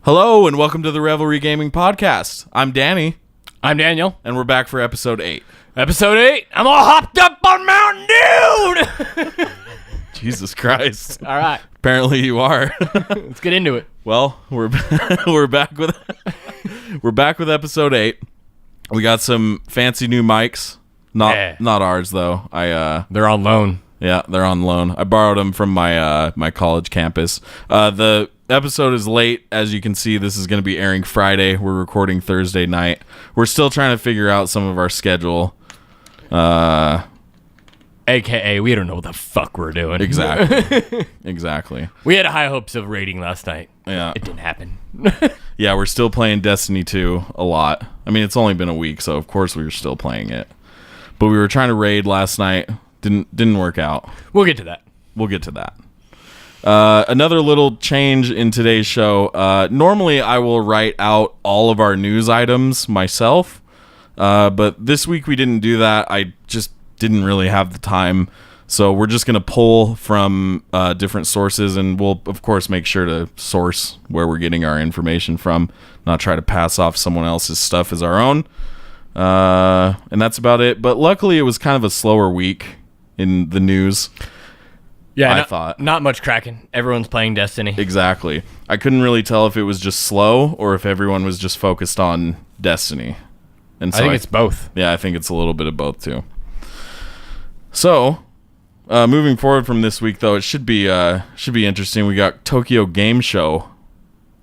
Hello and welcome to the Revelry Gaming Podcast. I'm Danny. I'm Daniel. And we're back for episode 8. Episode 8. I'm all hopped up on Mountain Dew. Jesus Christ. All right. Apparently you are. Let's get into it. Well, we're back with episode 8. We got some fancy new mics. Not ours though. They're on loan. Yeah, they're on loan. I borrowed them from my college campus. The episode is late. As you can see, this is going to be airing Friday. We're recording Thursday night. We're still trying to figure out some of our schedule. AKA, we don't know what the fuck we're doing. Exactly. Exactly. We had high hopes of raiding last night. Yeah. It didn't happen. Yeah, we're still playing Destiny 2 a lot. I mean, it's only been a week, so of course we were still playing it. But we were trying to raid last night. Didn't work out. We'll get to that. Another little change in today's show. Normally, I will write out all of our news items myself. But this week we didn't do that. I just didn't really have the time. So we're just going to pull from different sources, and we'll, of course, make sure to source where we're getting our information from, not try to pass off someone else's stuff as our own. And that's about it. But luckily, it was kind of a slower week in the news. Yeah, I thought. Not much cracking. Everyone's playing Destiny. Exactly. I couldn't really tell if it was just slow or if everyone was just focused on Destiny. And so I think it's both. Yeah, I think it's a little bit of both too. So, moving forward from this week though, it should be interesting. We got Tokyo Game Show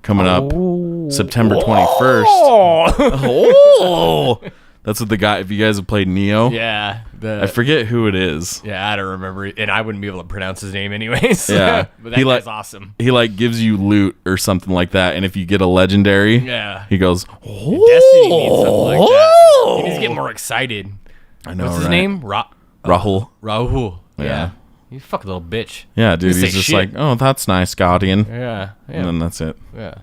coming up September 21st. Oh. That's what the guy, if you guys have played Neo. Yeah. I forget who it is. Yeah, I don't remember. And I wouldn't be able to pronounce his name anyways. Yeah. But that guy's awesome. He gives you loot or something like that. And if you get a legendary, he goes, oh. Destiny needs something like that. He needs to get more excited. I know, What's his name? Rahul. Rahul. Yeah. You fucking little bitch. Yeah, dude. He's just like, oh, that's nice, Guardian. Yeah. And then that's it. Yeah.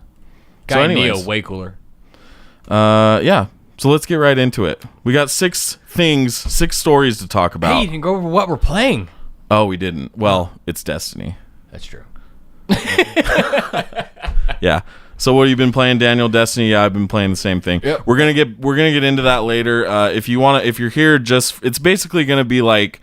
Guy anyways, Neo, way cooler. Yeah. So let's get right into it. We got 6 stories to talk about. Hey, you didn't go over what we're playing. Oh, we didn't. Well, it's Destiny. That's true. Yeah. So what have you been playing, Daniel? Destiny? Yeah, I've been playing the same thing. Yep. We're gonna get into that later. If you're here, it's basically gonna be like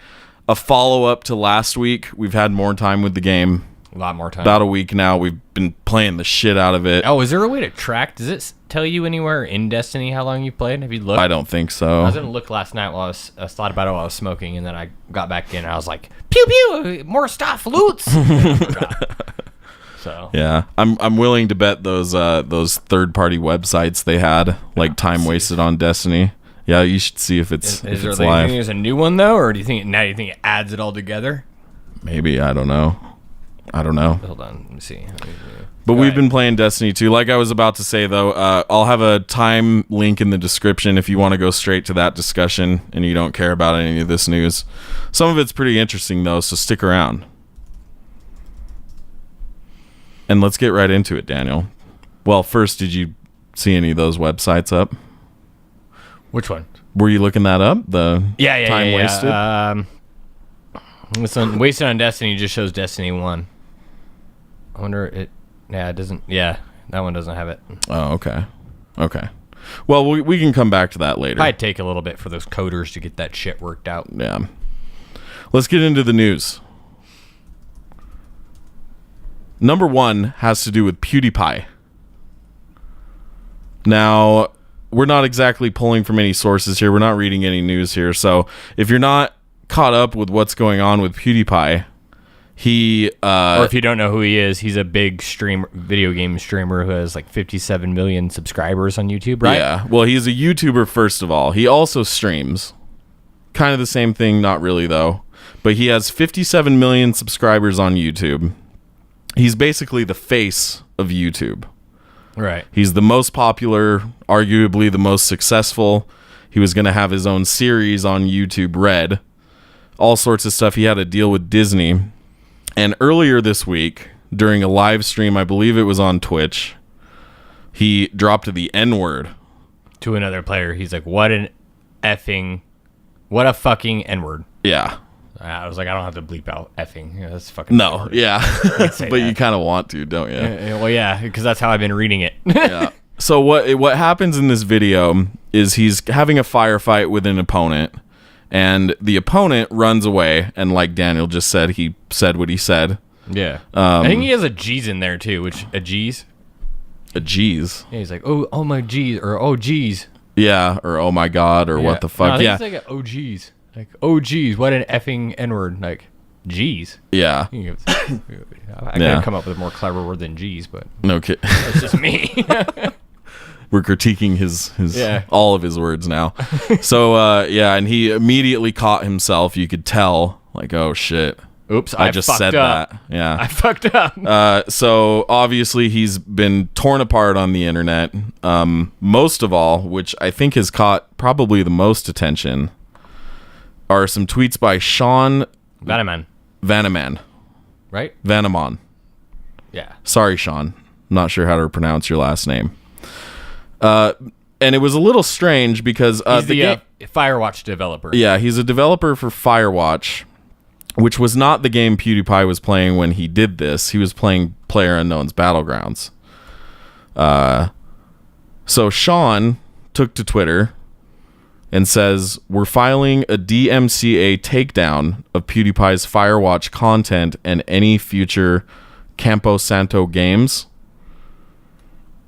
a follow up to last week. We've had more time with the game. A lot more time. About a week now. We've been playing the shit out of it. Oh, is there a way to track? Does it tell you anywhere in Destiny how long you played? Have you looked? I don't think so. I was gonna look last night while I thought about it while I was smoking, and then I got back in and I was like, pew pew, more stuff, loots. So yeah, I'm willing to bet those third-party websites they had time wasted on Destiny. Yeah, you should see if it's live. Do you think there's a new one though, or do you think it adds it all together? Maybe, I don't know. Hold on, let me see. But we've been playing Destiny 2. Like I was about to say though, I'll have a time link in the description if you want to go straight to that discussion and you don't care about any of this news. Some of it's pretty interesting though, so stick around. And let's get right into it, Daniel. Well, first, did you see any of those websites up? Which one? Were you looking that up? Time wasted? This one, Wasted on Destiny just shows Destiny 1. I wonder it doesn't. Yeah, that one doesn't have it. Oh, okay. Well, we can come back to that later. Might take a little bit for those coders to get that shit worked out. Yeah. Let's get into the news. Number 1 has to do with PewDiePie. Now, we're not exactly pulling from any sources here. We're not reading any news here. So if you're not caught up with what's going on with PewDiePie, or if you don't know who he is, he's a big video game streamer who has 57 million subscribers on YouTube, right? Yeah. Well, he's a YouTuber, first of all. He also streams. Kind of the same thing, not really, though. But he has 57 million subscribers on YouTube. He's basically the face of YouTube. Right. He's the most popular, arguably the most successful. He was going to have his own series on YouTube Red. All sorts of stuff. He had a deal with Disney. And earlier this week, during a live stream, I believe it was on Twitch, he dropped the N-word. To another player. He's like, what a fucking N-word. Yeah. I was like, I don't have to bleep out effing. Yeah, that's fucking No, retarded. yeah. say But you that. kind of want to, don't you? Well, yeah, because that's how I've been reading it. Yeah. So what happens in this video is he's having a firefight with an opponent, and the opponent runs away, and like Daniel just said, he said what he said. Yeah. I think he has a G's in there too, which a G's. A G's. Yeah, he's like, oh my G's, or oh G's. Yeah, or oh my god, or what the fuck. No, I think yeah. it's like oh G's. Like, oh geez, what an effing N-word. Like, G's. Yeah. I gotta come up with a more clever word than G's, but No kid. that's just me. We're critiquing his Yeah. all of his words now. So yeah, and he immediately caught himself. You could tell, like, oh shit. Oops, I just said up. that. Yeah. I fucked up. So obviously he's been torn apart on the internet. Most of all, which I think has caught probably the most attention, are some tweets by Sean Vanaman, right? Vanamon. Yeah. Sorry, Sean. I'm not sure how to pronounce your last name. And it was a little strange because He's the Firewatch developer. Yeah, he's a developer for Firewatch, which was not the game PewDiePie was playing when he did this. He was playing PlayerUnknown's Battlegrounds. So Sean took to Twitter and says, we're filing a DMCA takedown of PewDiePie's Firewatch content and any future Campo Santo games.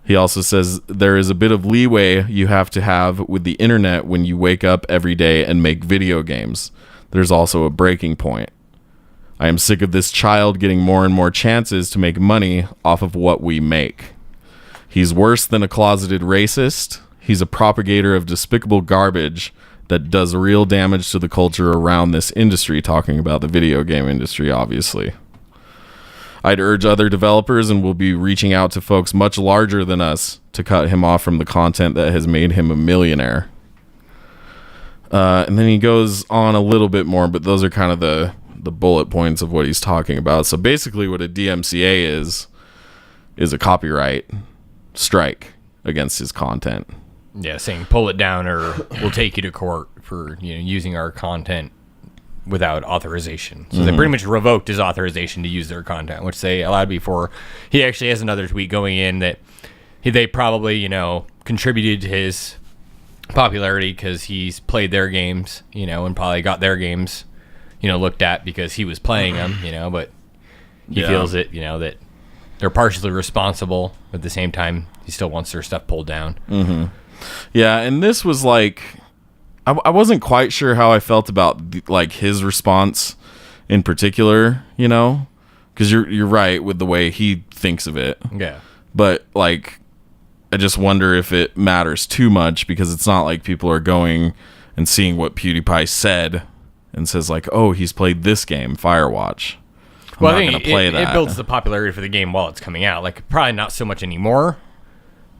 He also says there is a bit of leeway you have to have with the internet when you wake up every day and make video games. There's also a breaking point. I am sick of this child getting more and more chances to make money off of what we make. He's worse than a closeted racist. He's a propagator of despicable garbage that does real damage to the culture around this industry, talking about the video game industry, obviously. I'd urge other developers, and we'll be reaching out to folks much larger than us, to cut him off from the content that has made him a millionaire. And then he goes on a little bit more, but those are kind of the bullet points of what he's talking about. So basically what a DMCA is a copyright strike against his content. Yeah, saying pull it down or we'll take you to court for using our content without authorization. So they pretty much revoked his authorization to use their content, which they allowed before. He actually has another tweet going in that they probably contributed to his popularity because he's played their games, and probably got their games looked at because he was playing them, but he feels it, that they're partially responsible. At the same time, he still wants their stuff pulled down. Mm-hmm. Yeah, and this was like, I wasn't quite sure how I felt about his response in particular, because you're right with the way he thinks of it. Yeah. But I just wonder if it matters too much, because it's not like people are going and seeing what PewDiePie said and says oh, he's played this game, Firewatch. I'm not going to play that. It builds the popularity for the game while it's coming out. Probably not so much anymore.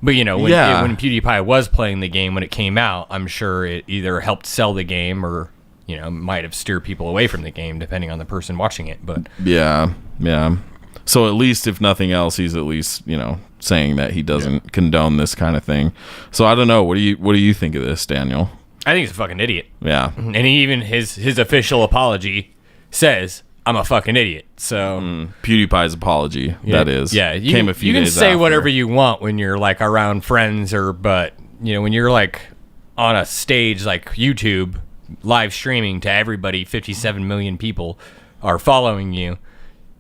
But, when PewDiePie was playing the game when it came out, I'm sure it either helped sell the game or, might have steered people away from the game, depending on the person watching it. But yeah. So at least, if nothing else, he's at least, saying that he doesn't condone this kind of thing. So I don't know. What do you think of this, Daniel? I think he's a fucking idiot. Yeah. And even his official apology says, I'm a fucking idiot. So PewDiePie's apology, that is. Yeah, came a few days You can say after. whatever you want when you're around friends but when you're on a stage like YouTube live streaming to everybody, 57 million people are following you.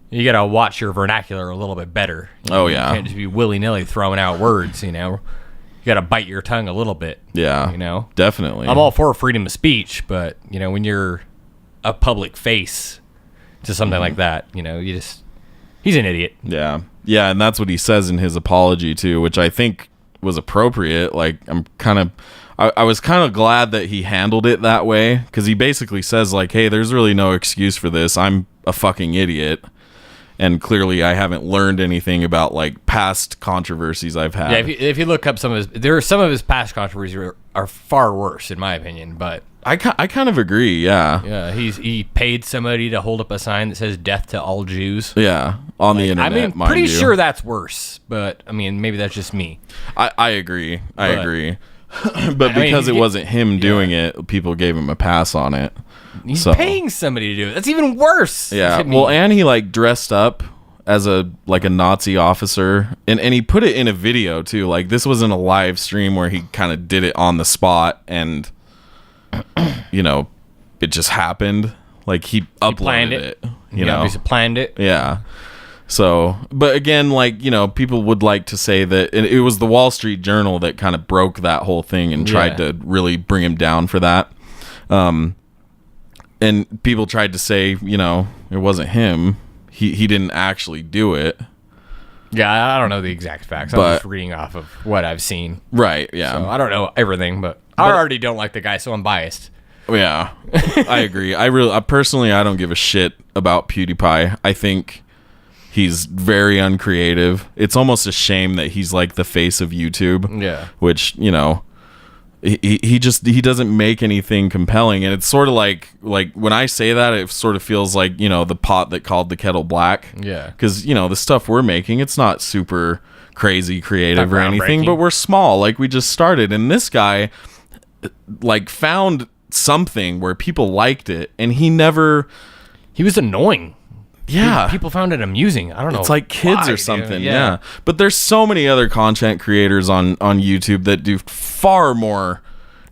You got to watch your vernacular a little bit better. Oh yeah. You can't just be willy-nilly throwing out words, You got to bite your tongue a little bit. Yeah. Definitely. I'm all for freedom of speech, but when you're a public face to something like that, he's an idiot. Yeah, and that's what he says in his apology too, which I think was appropriate. I was kind of glad that he handled it that way, because he basically says hey, there's really no excuse for this. I'm a fucking idiot, and clearly I haven't learned anything about past controversies I've had. Yeah, if you look up some of his past controversies are far worse in my opinion, but I kind of agree. Yeah. Yeah, he paid somebody to hold up a sign that says "Death to all Jews." Yeah, on the internet. Pretty sure that's worse, but maybe that's just me. I agree. I agree. But because it wasn't him doing it, people gave him a pass on it. He's paying somebody to do it. That's even worse. Yeah. Well, and he like dressed up as a Nazi officer, and he put it in a video too. Like, this wasn't a live stream where he kind of did it on the spot, and it just happened. Like, he uploaded it. You know, he planned it. Yeah. So, but again, people would like to say that it was the Wall Street Journal that kind of broke that whole thing and tried to really bring him down for that. And people tried to say, it wasn't him. He didn't actually do it. Yeah, I don't know the exact facts. I'm just reading off of what I've seen. Right, yeah. So I don't know everything, but I already don't like the guy, so I'm biased. Yeah, I agree. Personally, I don't give a shit about PewDiePie. I think he's very uncreative. It's almost a shame that he's like the face of YouTube. Yeah. Which, he doesn't make anything compelling, and it's sort of like when I say that, it sort of feels like the pot that called the kettle black. Yeah, because the stuff we're making, it's not super crazy creative or anything, but we're small, like we just started, and this guy found something where people liked it, and he was annoying. Yeah, people found it amusing. I don't know. It's like kids or something. Yeah. But there's so many other content creators on YouTube that do far more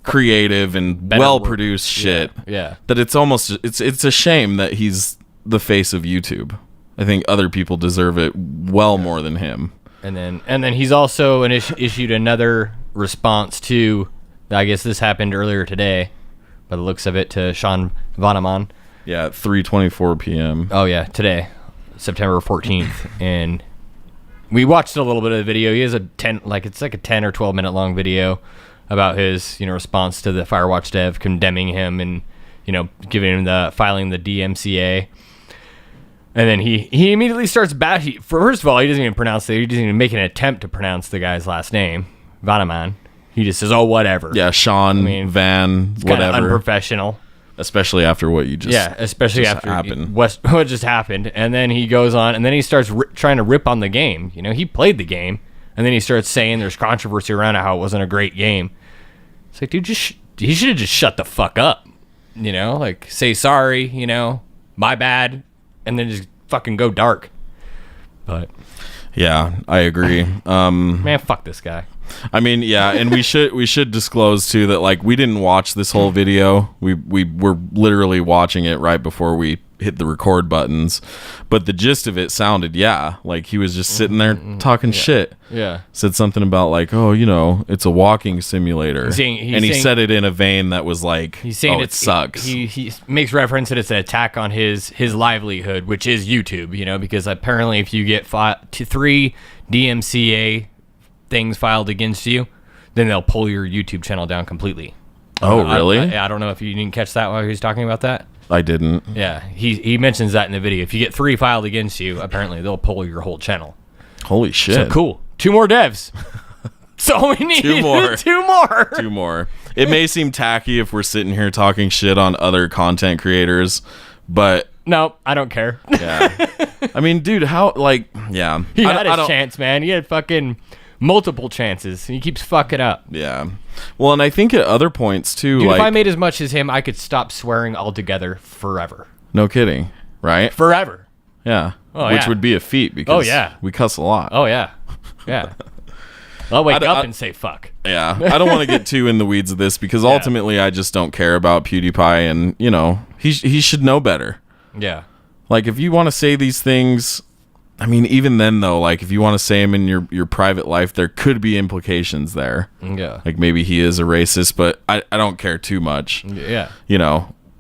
creative and well-produced shit. Yeah. That it's almost it's a shame that he's the face of YouTube. I think other people deserve it more than him. And then he's also issued another response to, I guess this happened earlier today, by the looks of it, to Sean Vanaman. Yeah, at 3:24 p.m. Oh yeah, today, September 14th, and we watched a little bit of the video. He has a 10 or 12 minute long video about his response to the Firewatch dev condemning him and giving him filing the DMCA. And then he immediately starts first of all, he doesn't even pronounce he doesn't even make an attempt to pronounce the guy's last name, Vanaman. He just says, "Oh, whatever." Yeah, Sean Van, whatever. Unprofessional. Especially after what you just happened. What just happened, and then he goes on, and then he starts trying to rip on the game. He played the game, and then he starts saying there's controversy around how it wasn't a great game. It's like, dude, he should have just shut the fuck up. Say sorry. My bad, and then just fucking go dark. But yeah, I agree. Man, fuck this guy. I mean, yeah, and we should disclose too that we didn't watch this whole video. We were literally watching it right before we hit the record buttons, but the gist of it sounded like he was just sitting there talking shit. Yeah, said something about it's a walking simulator, he said it in a vein that was he's saying it sucks. He makes reference that it's an attack on his livelihood, which is YouTube. Because apparently if you get 3 DMCA things filed against you, then they'll pull your YouTube channel down completely. Oh, really? I don't know if you didn't catch that while he was talking about that. I didn't. Yeah, he mentions that in the video. If you get 3 filed against you, apparently they'll pull your whole channel. Holy shit. So cool. 2 more devs. So we need 2 more. 2 more. 2 more. It may seem tacky if we're sitting here talking shit on other content creators, but no, I don't care. Yeah. I mean, dude, how yeah. He had his chance, man. He had fucking multiple chances, and he keeps fucking up. Yeah. Well, and I think at other points too, dude, if I made as much as him, I could stop swearing altogether forever. No kidding, right? Forever. Yeah. Which would be a feat because we cuss a lot. Oh yeah. Yeah. I'll wake up and say fuck. Yeah. I don't want to get too in the weeds of this because ultimately I just don't care about PewDiePie, and he should know better. Yeah. If you want to say these things, I mean, even then, though, if you want to say him in your private life, there could be implications there. Yeah. Maybe he is a racist, but I don't care too much. Yeah.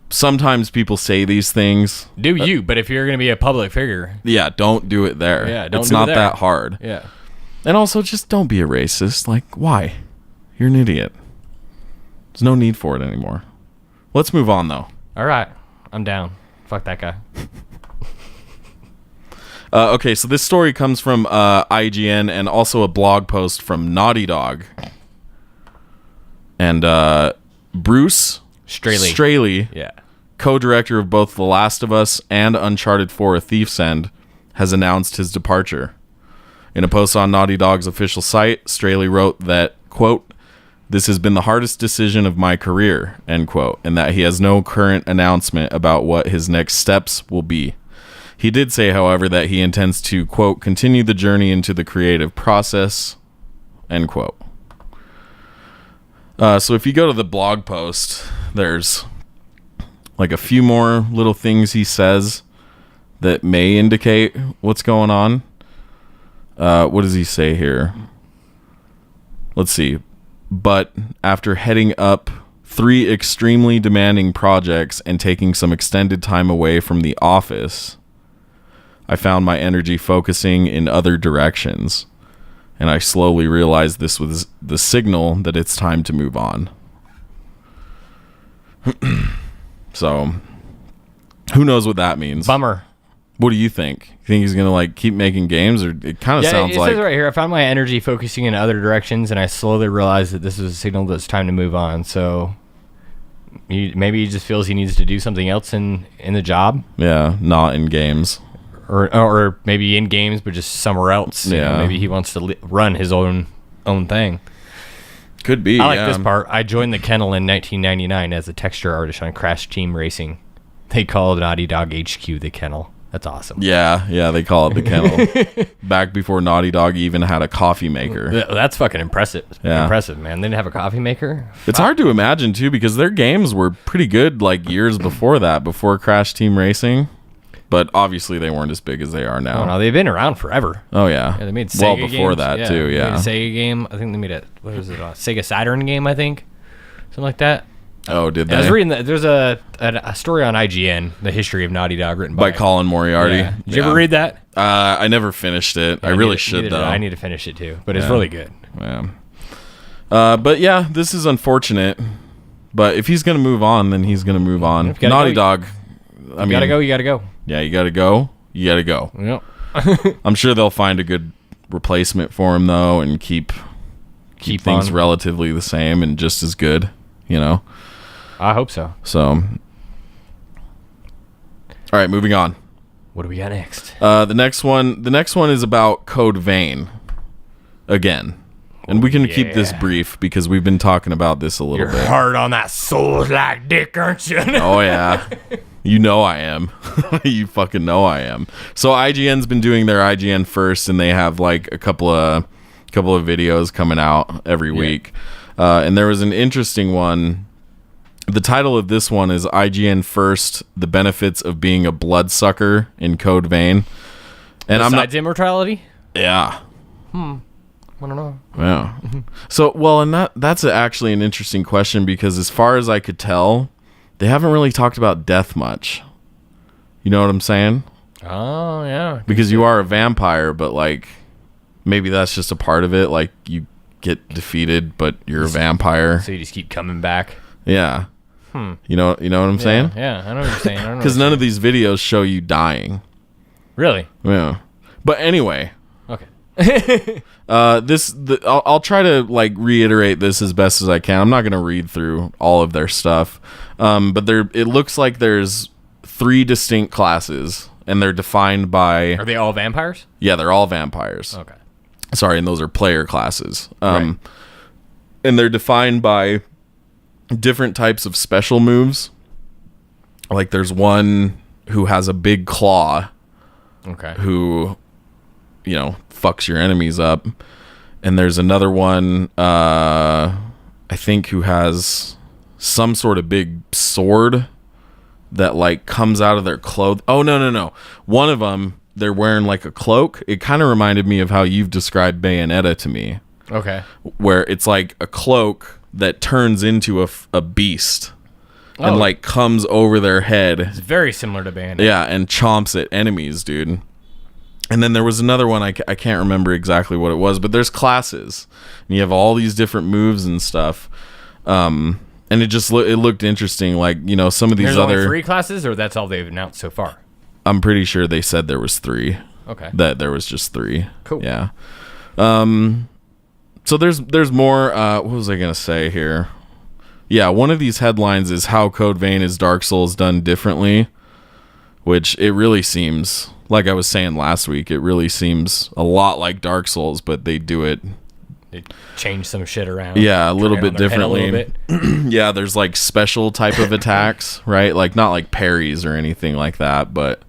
Sometimes people say these things. Do you, but if you're going to be a public figure. Yeah, don't do it there. Yeah, it's not that hard. Yeah. And also, just don't be a racist. Why? You're an idiot. There's no need for it anymore. Let's move on, though. All right. I'm down. Fuck that guy. Okay, so this story comes from IGN and also a blog post from Naughty Dog. And Bruce Straley, co-director of both The Last of Us and Uncharted 4: A Thief's End, has announced his departure. In a post on Naughty Dog's official site, Straley wrote that, quote, This has been the hardest decision of my career, end quote, and that he has no current announcement about what his next steps will be. He did say, however, that he intends to, quote, continue the journey into the creative process, end quote. So if you go to the blog post, there's like a few more little things he says that may indicate what's going on. What does he say here? Let's see. But after heading up 3 extremely demanding projects and taking some extended time away from the office, I found my energy focusing in other directions. And I slowly realized this was the signal that it's time to move on. So, who knows what that means? Bummer. What do you think? You think he's going to like keep making games, or it kind of sounds like... It says right here, I found my energy focusing in other directions, and I slowly realized that this was a signal that it's time to move on. So maybe he just feels he needs to do something else in the job. Yeah, not in games. Or maybe in games, but just somewhere else. Yeah. You know, maybe he wants to run his own thing. Could be. I like this part. I joined the kennel in 1999 as a texture artist on Crash Team Racing. They called Naughty Dog HQ the kennel. That's awesome. Yeah, they call it the kennel. Back before Naughty Dog even had a coffee maker. That's fucking impressive. Yeah. Impressive, man. They didn't have a coffee maker? It's hard to imagine, too, because their games were pretty good like years before that, before Crash Team Racing. But obviously they weren't as big as they are now. Oh, no, they've been around forever. Oh, yeah. They made Sega well before games. that, too, They yeah. made a Sega game. I think they made a Sega Saturn game, I think. Something like that. Oh, did they? I was reading that. There's a story on IGN, The History of Naughty Dog, written by Colin Moriarty. Yeah. Did you ever read that? I never finished it. I really should, though. I need to finish it, too. But it's really good. Yeah. But yeah, this is unfortunate. But if he's going to move on, then he's going to move on. Naughty Dog. You gotta go. Yeah, you gotta go. You gotta go. Yep. I'm sure they'll find a good replacement for him, though, and keep things relatively the same and just as good, you know? I hope so. So, all right, moving on. What do we got next? The next one is about Code Vein again. And we can keep this brief because we've been talking about this a little bit. You're hard on that Souls-like dick, aren't you? Oh, yeah. You know I am. You fucking know I am. So IGN's been doing their IGN first, and they have like a couple of videos coming out every week. And there was an interesting one. The title of this one is IGN First: The Benefits of Being a Bloodsucker in Code Vein. And Besides immortality? Yeah. I don't know. Yeah. So, well, and that's actually an interesting question because as far as I could tell, they haven't really talked about death much. You know what I'm saying? Oh, yeah. Because you are a vampire, but like maybe that's just a part of it. Like you get defeated, but you're a vampire. So you just keep coming back. Yeah. You know what I'm saying? Yeah, I know what you're saying. Because none of these videos show you dying. Really? Yeah. But anyway. Okay. I'll try to like reiterate this as best as I can. I'm not going to read through all of their stuff. But it looks like there's 3 distinct classes, and they're defined by... Are they all vampires? Yeah, they're all vampires. Okay. Sorry, and those are player classes. Right. And they're defined by different types of special moves. Like there's one who has a big claw. Okay. Who, you know, fucks your enemies up. And there's another one, I think, who has some sort of big sword that like comes out of their clothes. Oh, no. One of them, they're wearing like a cloak. It kind of reminded me of how you've described Bayonetta to me. Okay. Where it's like a cloak that turns into a beast and like comes over their head. It's very similar to Bayonetta. Yeah, and chomps at enemies, dude. And then there was another one, I can't remember exactly what it was, but there's classes. And you have all these different moves and stuff. And it just it looked interesting. Like, you know, some of these There's other... only 3 classes, or that's all they've announced so far? I'm pretty sure they said there was 3. Okay. That there was just 3. Cool. Yeah. So there's more... what was I going to say here? Yeah, one of these headlines is how Code Vein is Dark Souls done differently, which it really seems... Like I was saying last week, it really seems a lot like Dark Souls, but they do it They change some shit around. Yeah, a little turn it bit on their head a differently. little bit. Yeah, there's like special type of attacks, right? Like not like parries or anything like that, but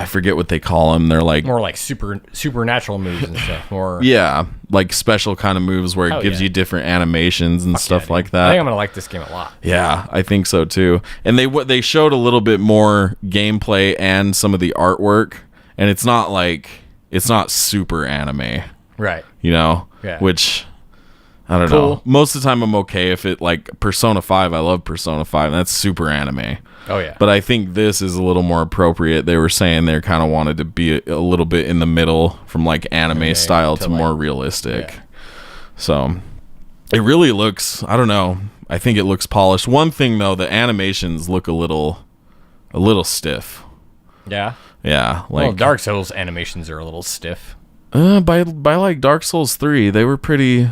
I forget what they call them. They're like More like supernatural moves and stuff. More yeah, like special kind of moves where it gives you different animations and stuff like that. I think I'm gonna like this game a lot. Yeah, I think so too. And they showed a little bit more gameplay and some of the artwork, and it's not super anime, Right. you know? Yeah. Which I don't Cool. know. Most of the time I'm okay if it like Persona 5, I love Persona 5, and that's super anime. Oh yeah. But I think this is a little more appropriate. They were saying they kind of wanted to be a little bit in the middle from like anime style to more realistic. Yeah. So it really looks, I don't know. I think it looks polished. One thing though, the animations look a little stiff. Yeah. Yeah, Well, like Dark Souls animations are a little stiff. by like Dark Souls 3, they were pretty.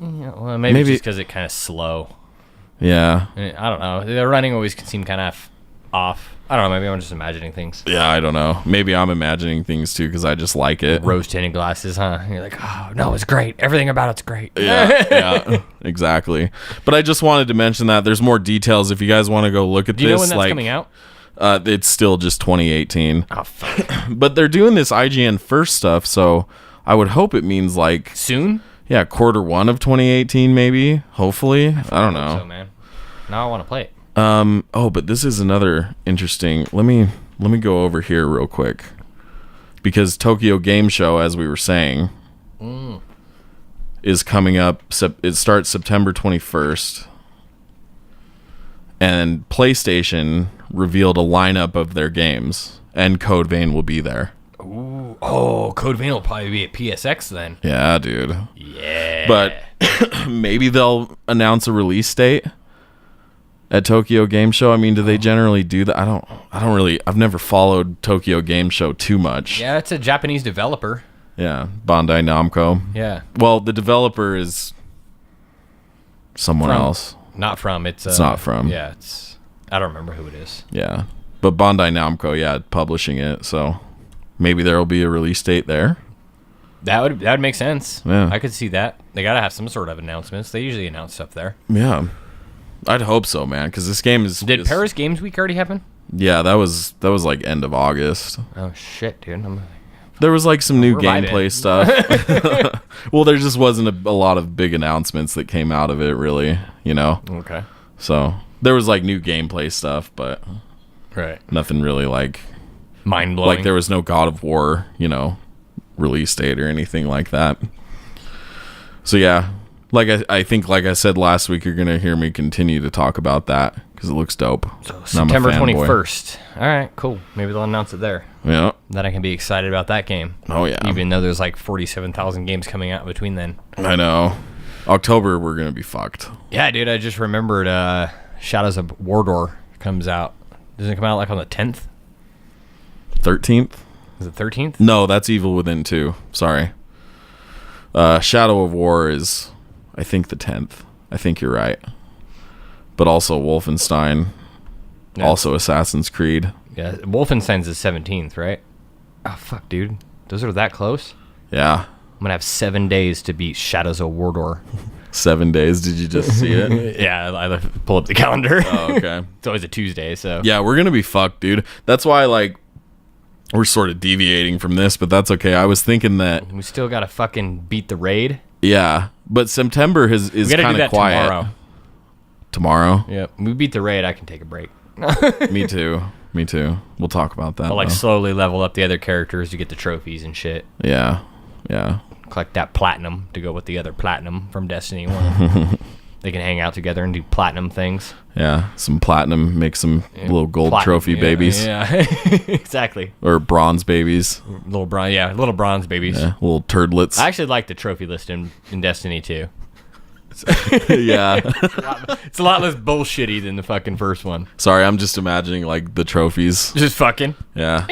Yeah, well, maybe just because it kind of slow. Yeah. I don't know. The running always can seem kind of off. I don't know. Maybe I'm just imagining things. Yeah, I don't know. Maybe I'm imagining things too because I just like it. Rose tinted glasses, huh? You're like, oh no, it's great. Everything about it's great. Yeah, exactly. But I just wanted to mention that there's more details if you guys want to go look at Do you this. know when that's like, coming out? It's still just 2018. Oh fuck. But they're doing this IGN first stuff, so I would hope it means like Soon? yeah, Q1 of 2018 maybe. Hopefully, I don't know. So man, now I want to play it. Oh, but this is another interesting. Let me go over here real quick because Tokyo Game Show, as we were saying, is coming up. It starts September 21st, and PlayStation revealed a lineup of their games, and Code Vein will be there. Ooh. Oh, Code Vein will probably be at PSX then. Yeah, dude. Yeah. But maybe they'll announce a release date at Tokyo Game Show. I mean, do they generally do that? I don't really. I've never followed Tokyo Game Show too much. Yeah, it's a Japanese developer. Yeah, Bandai Namco. Yeah. Well, the developer is someone else. Not from. It's not from. Yeah, it's. I don't remember who it is. Yeah, but Bandai Namco, yeah, publishing it. So maybe there will be a release date there. That would make sense. Yeah. I could see that. They gotta have some sort of announcements. They usually announce stuff there. Yeah, I'd hope so, man, because this game is. Did Paris Games Week already happen? Yeah, that was like end of August. Oh shit, dude! There was like some new We're gameplay stuff. Well, there just wasn't a lot of big announcements that came out of it, really. You know. Okay. So there was like new gameplay stuff, but Right. nothing really like. Mind blowing. Like there was no God of War, release date or anything like that. So yeah, like I think, like I said last week, you're gonna hear me continue to talk about that because it looks dope. So And I'm a September fanboy. 21st. All right, cool. Maybe they'll announce it there. Yeah. Then I can be excited about that game. Oh yeah. Even though there's like 47,000 games coming out between then. I know. October we're gonna be fucked. Yeah, dude. I just remembered. Shadows of Mordor comes out. Doesn't it come out like on the 10th? 13th. Is it 13th? No, that's Evil Within 2. Sorry. Shadow of War is, I think, the 10th. I think you're right. But also Wolfenstein. Yeah. Also Assassin's Creed. Yeah, Wolfenstein's the 17th, right? Oh fuck, dude. Those are that close. Yeah. I'm gonna have 7 days to beat Shadows of Mordor. 7 days. Did you just see it? Yeah, I pull up the calendar. Oh, okay. It's always a Tuesday, so Yeah, we're going to be fucked, dude. That's why, like, we're sort of deviating from this, but that's okay. I was thinking that, we still gotta fucking beat the raid. yeah, but September is We gotta do kind that of quiet. tomorrow. Tomorrow? Yeah, we beat the raid. I can take a break. Me too. Me too. We'll talk about that. I'll like though. slowly level up the other characters to get the trophies and shit. Yeah. Yeah. Collect that platinum to go with the other platinum from Destiny 1. They can hang out together and do platinum things. Yeah. Some platinum, make some little gold trophy babies. Yeah, exactly. Or bronze babies. Little bronze babies. Yeah. Little turdlets. I actually like the trophy list in Destiny 2. Yeah. It's a lot less bullshitty than the fucking first one. Sorry, I'm just imagining, like, the trophies. Just fucking. Yeah.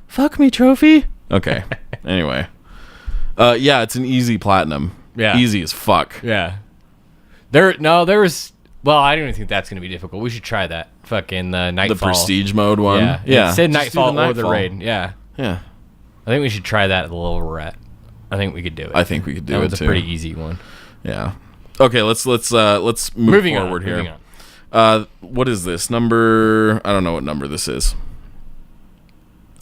Fuck me, trophy. Okay. Anyway. Yeah, it's an easy platinum. Yeah. Easy as fuck. Yeah. There was. Well, I don't even think that's gonna be difficult. We should try that. Fucking Nightfall. The prestige mode one. Yeah. Yeah. It said Just do Nightfall or the raid. Yeah. Yeah. I think we should try that at the level we're at. I think we could do it. I think we could do that it was too. a pretty easy one. Yeah. Okay, let's move forward here. Moving on. What is this number? I don't know what number this is.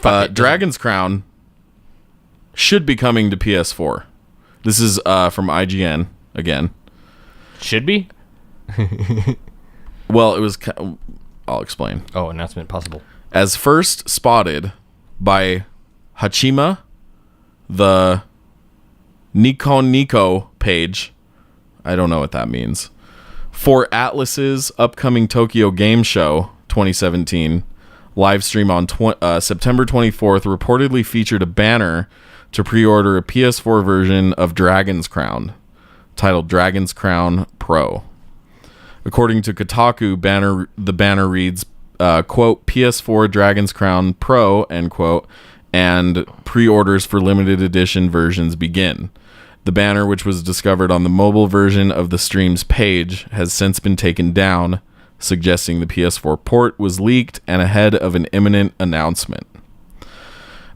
Dragon's Crown should be coming to PS4. This is from IGN again. Should be? Well, it was. I'll explain. Oh, announcement possible. As first spotted by Hachima, the Nico page. I don't know what that means. For Atlas's upcoming Tokyo Game Show 2017 live stream on September 24th reportedly featured a banner to pre-order a PS4 version of Dragon's Crown titled Dragon's Crown Pro. According to Kotaku, the banner reads, quote, PS4 Dragon's Crown Pro, end quote, and pre-orders for limited edition versions begin. The banner, which was discovered on the mobile version of the stream's page, has since been taken down, suggesting the PS4 port was leaked and ahead of an imminent announcement.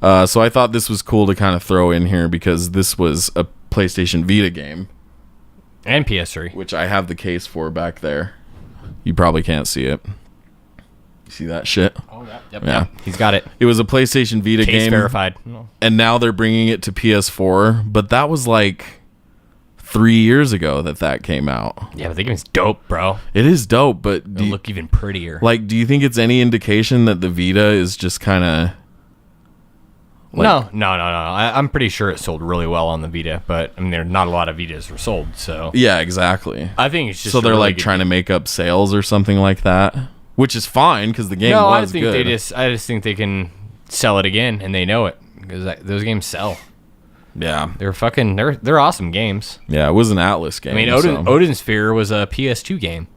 So I thought this was cool to kind of throw in here because this was a PlayStation Vita game. And PS3. Which I have the case for back there. You probably can't see it. You see that shit? Oh, yeah. He's got it. It was a PlayStation Vita Case game. verified. And now they're bringing it to PS4. But that was like 3 years ago that came out. Yeah, but the game's dope, bro. It is dope, but It'll look even prettier. Like, do you think it's any indication that the Vita is just kind of... No. I'm pretty sure it sold really well on the Vita, but I mean, there are not a lot of Vitas were sold, so... Yeah, exactly. I think it's just so they're really like trying to make up sales or something like that, which is fine because the game was good. I just think they can sell it again, and they know it because those games sell. Yeah, they're awesome games. Yeah, it was an Atlas game. I mean, Odin Sphere was a PS2 game.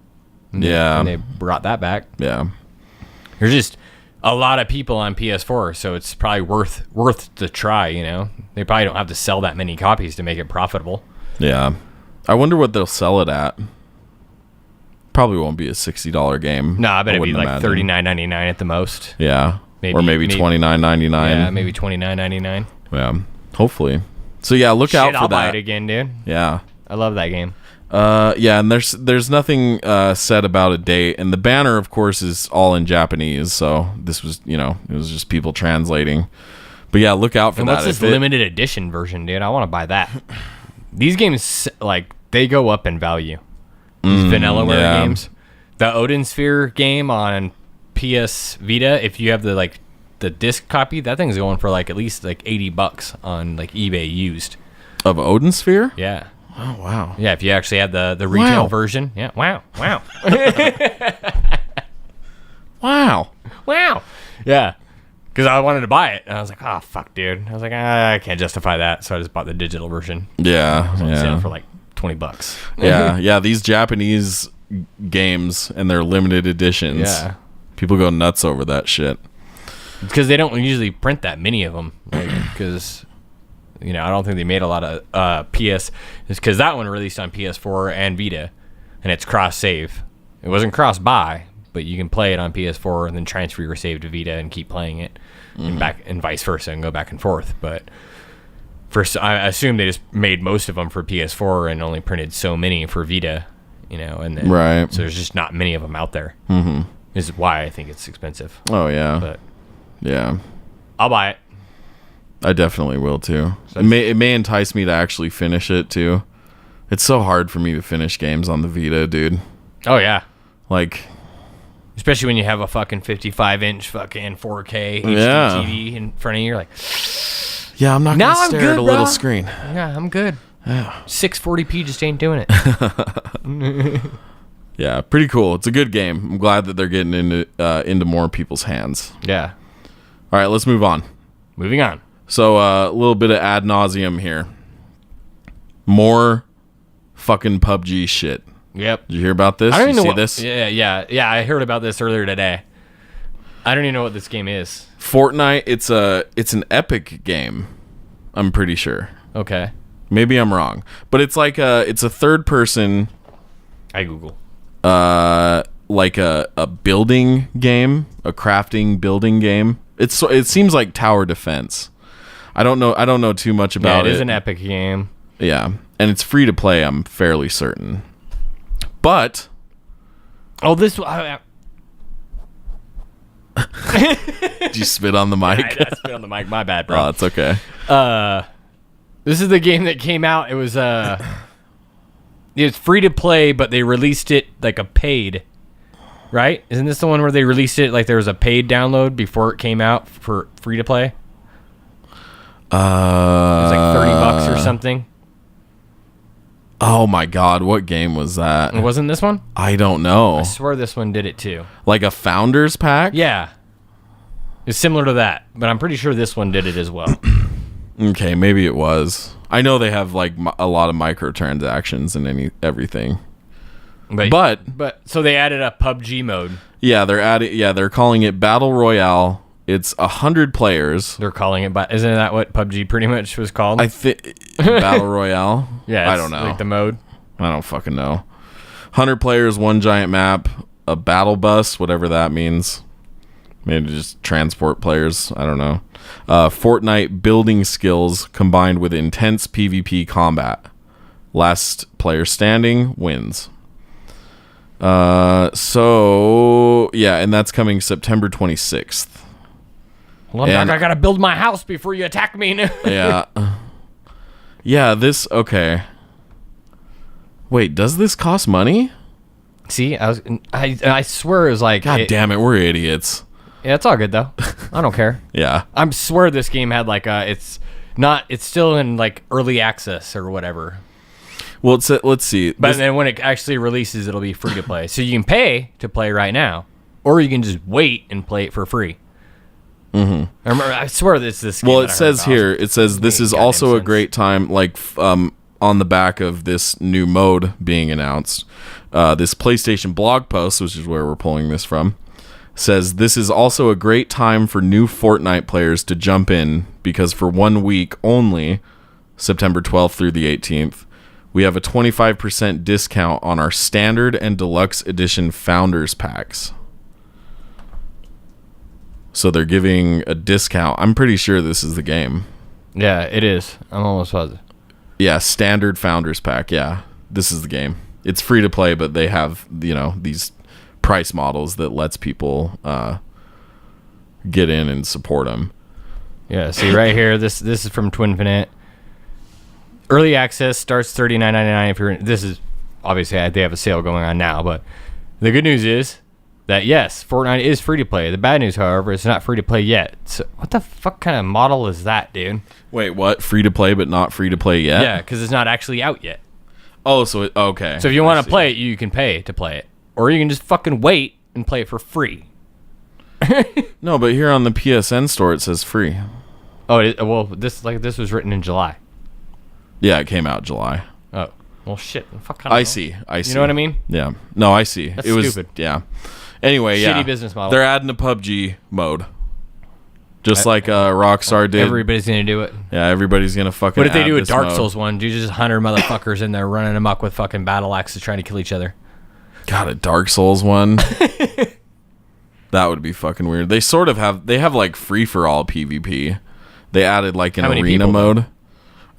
And they brought that back. Yeah, there's just a lot of people on PS4, so it's probably worth the try. You know, they probably don't have to sell that many copies to make it profitable. Yeah, I wonder what they'll sell it at. Probably won't be a $60 game. No, I bet it'd be like $39.99 at the most. Yeah, or maybe $29.99. Yeah, maybe $29.99. Yeah, hopefully. So yeah, look out for I'll that. buy it again, dude. Yeah, I love that game. Yeah, and there's nothing said about a date, and the banner, of course, is all in Japanese. So this was, it was just people translating. But yeah, look out for that. What's this limited edition version, dude? I want to buy that. These games, like, they go up in value. These Vanillaware games. The Odin Sphere game on PS Vita, if you have the disc copy, that thing's going for like at least like $80 on like eBay used. Of Odin Sphere? Yeah. Oh wow. Yeah, if you actually had the retail version. Yeah. Wow. Wow. Yeah. Because I wanted to buy it, and I was like, "Oh fuck, dude!" I was like, "I can't justify that," so I just bought the digital version. Yeah, on sale for like $20. Yeah. These Japanese games and their limited editions. Yeah, people go nuts over that shit because they don't usually print that many of them. Because I don't think they made a lot of PS. It's because that one released on PS4 and Vita, and it's cross save. It wasn't cross buy, but you can play it on PS4 and then transfer your save to Vita and keep playing it, and back and vice versa, and go back and forth. But I assume they just made most of them for PS4 and only printed so many for Vita, and then right. So there's just not many of them out there. This is why I think it's expensive. Oh yeah, but yeah, I'll buy it. I definitely will too. It may entice me to actually finish it too. It's so hard for me to finish games on the Vita, dude. Oh yeah, like. Especially when you have a fucking 55-inch fucking 4K HD TV in front of you. You're like, yeah, I'm not going to stare at a little screen. Yeah, I'm good. Yeah. 640p just ain't doing it. Yeah, pretty cool. It's a good game. I'm glad that they're getting into more people's hands. Yeah. All right, let's move on. Moving on. So a little bit of ad nauseum here. More fucking PUBG shit. Yep. Did you hear about this? I don't even know this? Yeah. I heard about this earlier today. I don't even know what this game is. Fortnite. It's an Epic game. I'm pretty sure. Okay. Maybe I'm wrong, but it's like it's a third person. I Google. Like a building game, a crafting building game. It seems like tower defense. I don't know too much about it. It is an Epic game. Yeah, and it's free to play, I'm fairly certain. But this did you spit on the mic? I spit on the mic. My bad, bro. Oh, it's okay. This is the game that came out. It was free to play, but they released it like a paid. Right? Isn't this the one where they released it like there was a paid download before it came out for free to play? It was like $30 or something. Oh my God, what game was that? It wasn't this one? I don't know. I swear this one did it too. Like a Founders Pack? Yeah. It's similar to that, but I'm pretty sure this one did it as well. Okay, maybe it was. I know they have like a lot of microtransactions and everything. But so they added a PUBG mode. Yeah, they're calling it Battle Royale. It's 100 players. They're calling it, isn't that what PUBG pretty much was called? I think Battle Royale. Yeah, I don't know. Like the mode. I don't fucking know. 100 players, one giant map, a battle bus, whatever that means. Maybe just transport players. I don't know. Fortnite building skills combined with intense PvP combat. Last player standing wins. So yeah, and that's coming September 26th. Well, I gotta build my house before you attack me. Yeah. Yeah, okay. Wait, does this cost money? See, I swear it was like... God damn it, we're idiots. Yeah, it's all good, though. I don't care. Yeah. I swear this game had like it's still in like early access or whatever. Well, let's see. But then when it actually releases, it'll be free to play. So you can pay to play right now, or you can just wait and play it for free. Mm-hmm. I swear this game. Well, it says here, this is also a great time, like on the back of this new mode being announced. This PlayStation blog post, which is where we're pulling this from, says this is also a great time for new Fortnite players to jump in because for 1 week only, September 12th through the 18th, we have a 25% discount on our standard and deluxe edition founders packs. So they're giving a discount. I'm pretty sure this is the game. Yeah, it is. I'm almost positive. Yeah, standard founders pack. Yeah, this is the game. It's free to play, but they have, these price models that lets people get in and support them. Yeah, see right here, this is from Twinfinite. Early access starts $39.99 if you're in. This is obviously they have a sale going on now, but the good news is that yes, Fortnite is free to play. The bad news, however, it's not free to play yet. So what the fuck kind of model is that, dude? Wait, what? Free to play but not free to play yet? Yeah, because it's not actually out yet. Oh, so okay. So if you want to play it, you can pay to play it, or you can just fucking wait and play it for free. No, but here on the PSN store it says free. Oh, this was written in July. Yeah, it came out July. Oh, well, shit. Fuck. I see. You know what I mean? Yeah. No, I see. That's stupid. Yeah. Anyway, Shitty business model. They're adding a PUBG mode. Just like Rockstar did. Everybody's going to do it. Yeah, everybody's going to fucking What if they do a this Dark mode. Souls one? Do just 100 motherfuckers in there running amok with fucking battle axes trying to kill each other? God, a Dark Souls one? That would be fucking weird. They sort of have like free-for-all PvP. They added like an arena mode.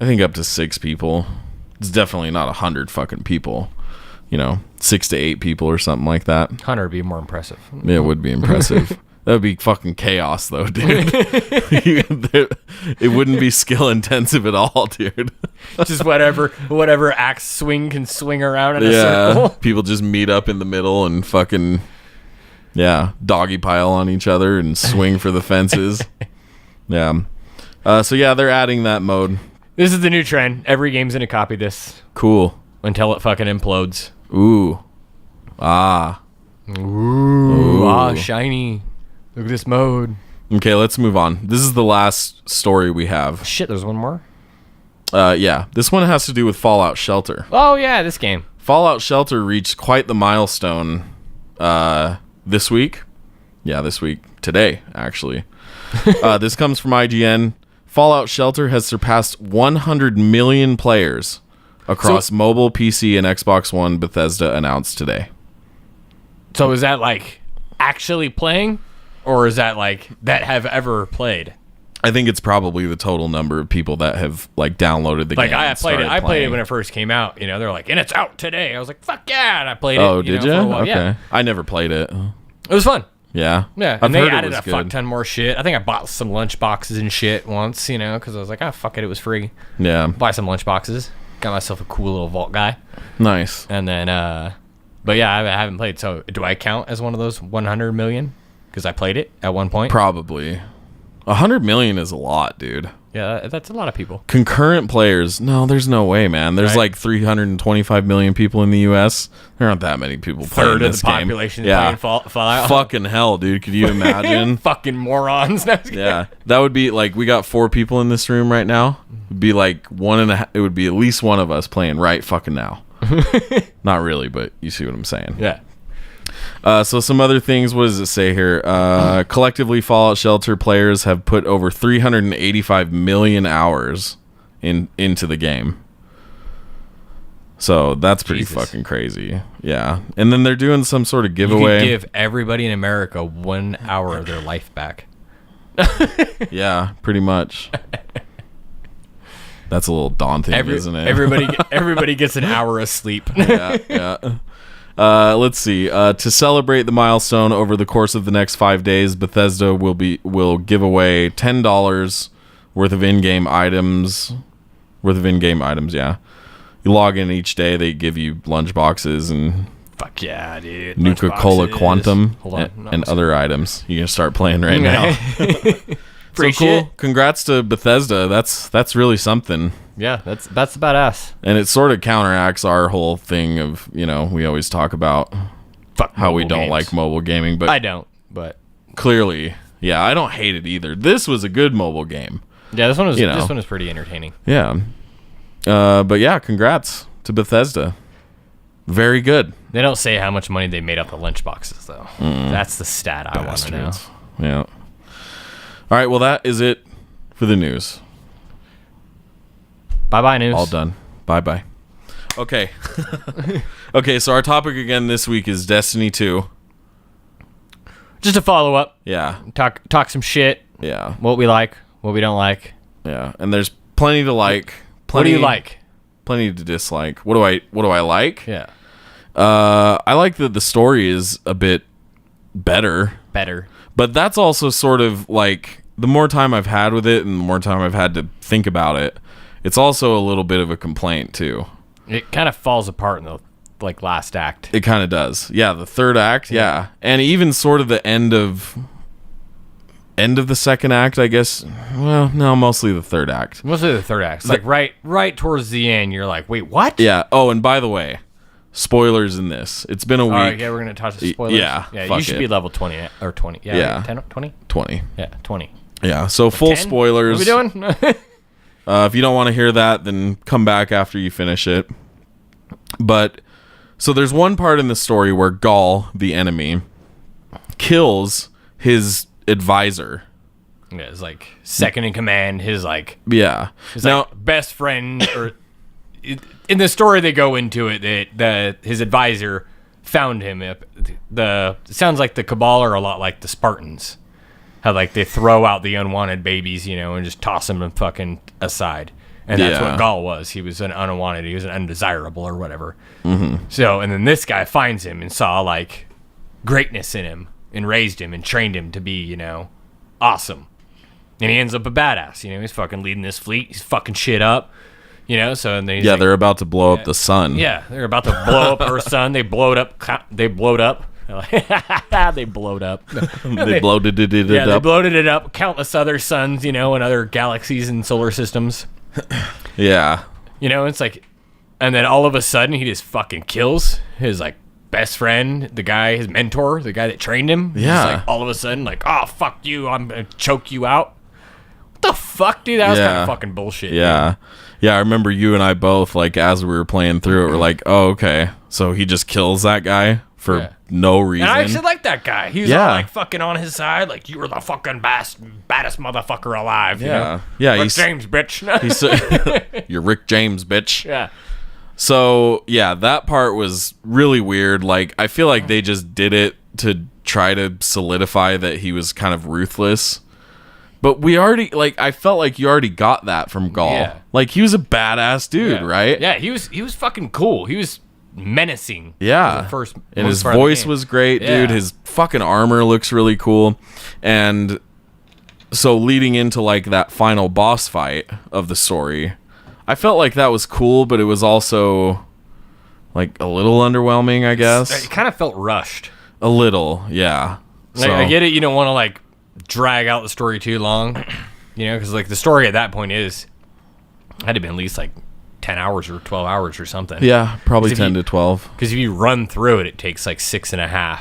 I think up to 6 people. It's definitely not 100 fucking people. 6 to 8 people or something like that. 100 would be more impressive. It would be impressive. That would be fucking chaos, though, dude. It wouldn't be skill intensive at all, dude. Just whatever axe swing can swing around in a circle. People just meet up in the middle and fucking doggy pile on each other and swing for the fences. Yeah. So yeah, they're adding that mode. This is the new trend. Every game's gonna copy this. Cool. Until it fucking implodes. Ooh. Ah. Ooh. Ah, shiny. Look at this mode. Okay, let's move on. This is the last story we have. Shit, there's one more? Yeah. This one has to do with Fallout Shelter. Oh, yeah, this game. Fallout Shelter reached quite the milestone this week. Yeah, this week. Today, actually. This comes from IGN. Fallout Shelter has surpassed 100 million players across mobile, PC, and Xbox One, Bethesda announced today. So is that like actually playing? Or is that like that have ever played? I think it's probably the total number of people that have like downloaded the game. I played it when it first came out. You know, they're like, and it's out today. I was like, fuck yeah, and I played it. Oh, did you? Okay. Yeah. I never played it. It was fun. Yeah. Yeah, I've and they heard added it was a good. fuck ton more shit. I think I bought some lunch boxes and shit once, you know, because I was like, oh, fuck it, it was free. Yeah. Buy some lunch boxes. Got myself a cool little vault guy. Nice. And then, but yeah, I haven't played. So do I count as one of those 100 million? Because I played it at one point. Probably. 100 million is a lot, dude. Yeah, that's a lot of people. Concurrent players. No, there's no way, man. There's like 325 million people in the U.S. There aren't that many people playing Third of this the game. population is playing Fallout. Fucking hell, dude. Could you imagine? Fucking morons. Yeah. That would be like, we got 4 people in this room right now. It'd be like it would be at least one of us playing right fucking now. Not really, but you see what I'm saying. Yeah. So some other things. What does it say here? Collectively, Fallout Shelter players have put over 385 million hours into the game. So that's pretty fucking crazy. Yeah. And then they're doing some sort of giveaway. You could give everybody in America 1 hour of their life back. Yeah, pretty much. That's a little daunting, isn't it? Everybody gets an hour of sleep. Yeah. Let's see. To celebrate the milestone over the course of the next 5 days, Bethesda will give away $10 worth of in-game items. Yeah. You log in each day, they give you lunch boxes and fuck yeah, dude. Nuka-Cola Quantum on, and other items. You can start playing right now. Pretty so cool. shit. Congrats to Bethesda. That's really something. Yeah, that's badass. And it sort of counteracts our whole thing of, you know, we always talk about how we don't like mobile gaming, but I don't, but clearly, yeah, I don't hate it either. This was a good mobile game. Yeah, this one was pretty entertaining. Yeah. But yeah, congrats to Bethesda. Very good. They don't say how much money they made off the lunch boxes though. That's the stat I want to know. Yeah. All right, well that is it for the news. Bye-bye news. All done. Bye-bye. Okay. Okay, so our topic again this week is Destiny 2. Just a follow-up. Yeah. Talk some shit. Yeah. What we like, what we don't like. Yeah. And there's plenty to like. What do you like? Plenty to dislike. What do I like? Yeah. I like that the story is a bit better. But that's also sort of like the more time I've had with it and the more time I've had to think about it, it's also a little bit of a complaint too. It kind of falls apart in the last act. It kind of does. Yeah, the third act, yeah. And even sort of the end of the second act, I guess. Well, no, mostly the third act. Mostly the third act. It's like right towards the end, you're like, wait, what? Yeah. Oh, and by the way, spoilers in this. It's been a week. All right, yeah, we're going to touch the spoilers. Yeah. You should be level 20 or 20. Yeah. 10, 20? 20. Yeah, 20. Yeah, so full 10? spoilers. What are we doing? If you don't want to hear that, then come back after you finish it. But so there's one part in the story where Gaul, the enemy, kills his advisor. Yeah, it's like second in command. His his best friend. Or in the story they go into it that his advisor found him. It sounds like the Cabal are a lot like the Spartans. How they throw out the unwanted babies, and just toss them and fucking aside. And that's what Gaul was. He was an unwanted. He was an undesirable or whatever. Mm-hmm. So, and then this guy finds him and saw greatness in him and raised him and trained him to be, awesome. And he ends up a badass. He's fucking leading this fleet. He's fucking shit up. So and then they're about to blow up the sun. Yeah, they're about to blow up her sun. They blowed up. They blowed up. They blowed up. They bloated it up. Yeah, they bloated it up. Countless other suns, and other galaxies and solar systems. Yeah. It's like, and then all of a sudden he just fucking kills his best friend, the guy, his mentor, the guy that trained him. Yeah. Just, all of a sudden, oh fuck you, I'm gonna choke you out. What the fuck, dude? That was kind of fucking bullshit. Yeah. Dude. Yeah, I remember you and I both, as we were playing through it, we're like, oh, okay. So he just kills that guy for no reason. And I actually like that guy. He was all fucking on his side, you were the fucking baddest motherfucker alive. Yeah. Rick James, bitch. You're Rick James, bitch. Yeah. So, yeah, that part was really weird. I feel like they just did it to try to solidify that he was kind of ruthless. But we already, like, I felt like you already got that from Gaul. Yeah. Like, he was a badass dude, right? Yeah, he was fucking cool. He was menacing. Yeah. And his voice was great, dude. His fucking armor looks really cool. And so leading into, like, that final boss fight of the story, I felt like that was cool, but it was also, like, a little underwhelming, I guess. It kind of felt rushed. A little, yeah. Like, I get it. You don't want to, like, drag out the story too long, you know, because like the story at that point had to be at least like 10 hours or 12 hours or something. Yeah, probably 10 to 12. Because if you run through it, it takes like 6.5.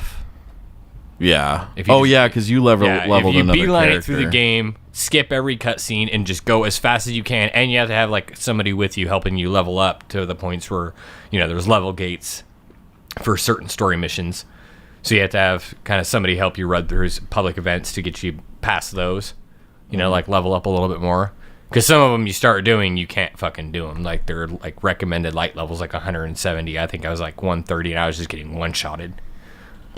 Yeah. Because you leveled another character. If you beeline it through the game, skip every cutscene, and just go as fast as you can, and you have to have like somebody with you helping you level up to the points where, you know, there's level gates for certain story missions. So you have to have kind of somebody help you run through public events to get you past those, you know, like level up a little bit more. Because some of them you start doing, you can't fucking do them. Like they're like recommended light levels, like 170. I think I was like 130, and I was just getting one-shotted.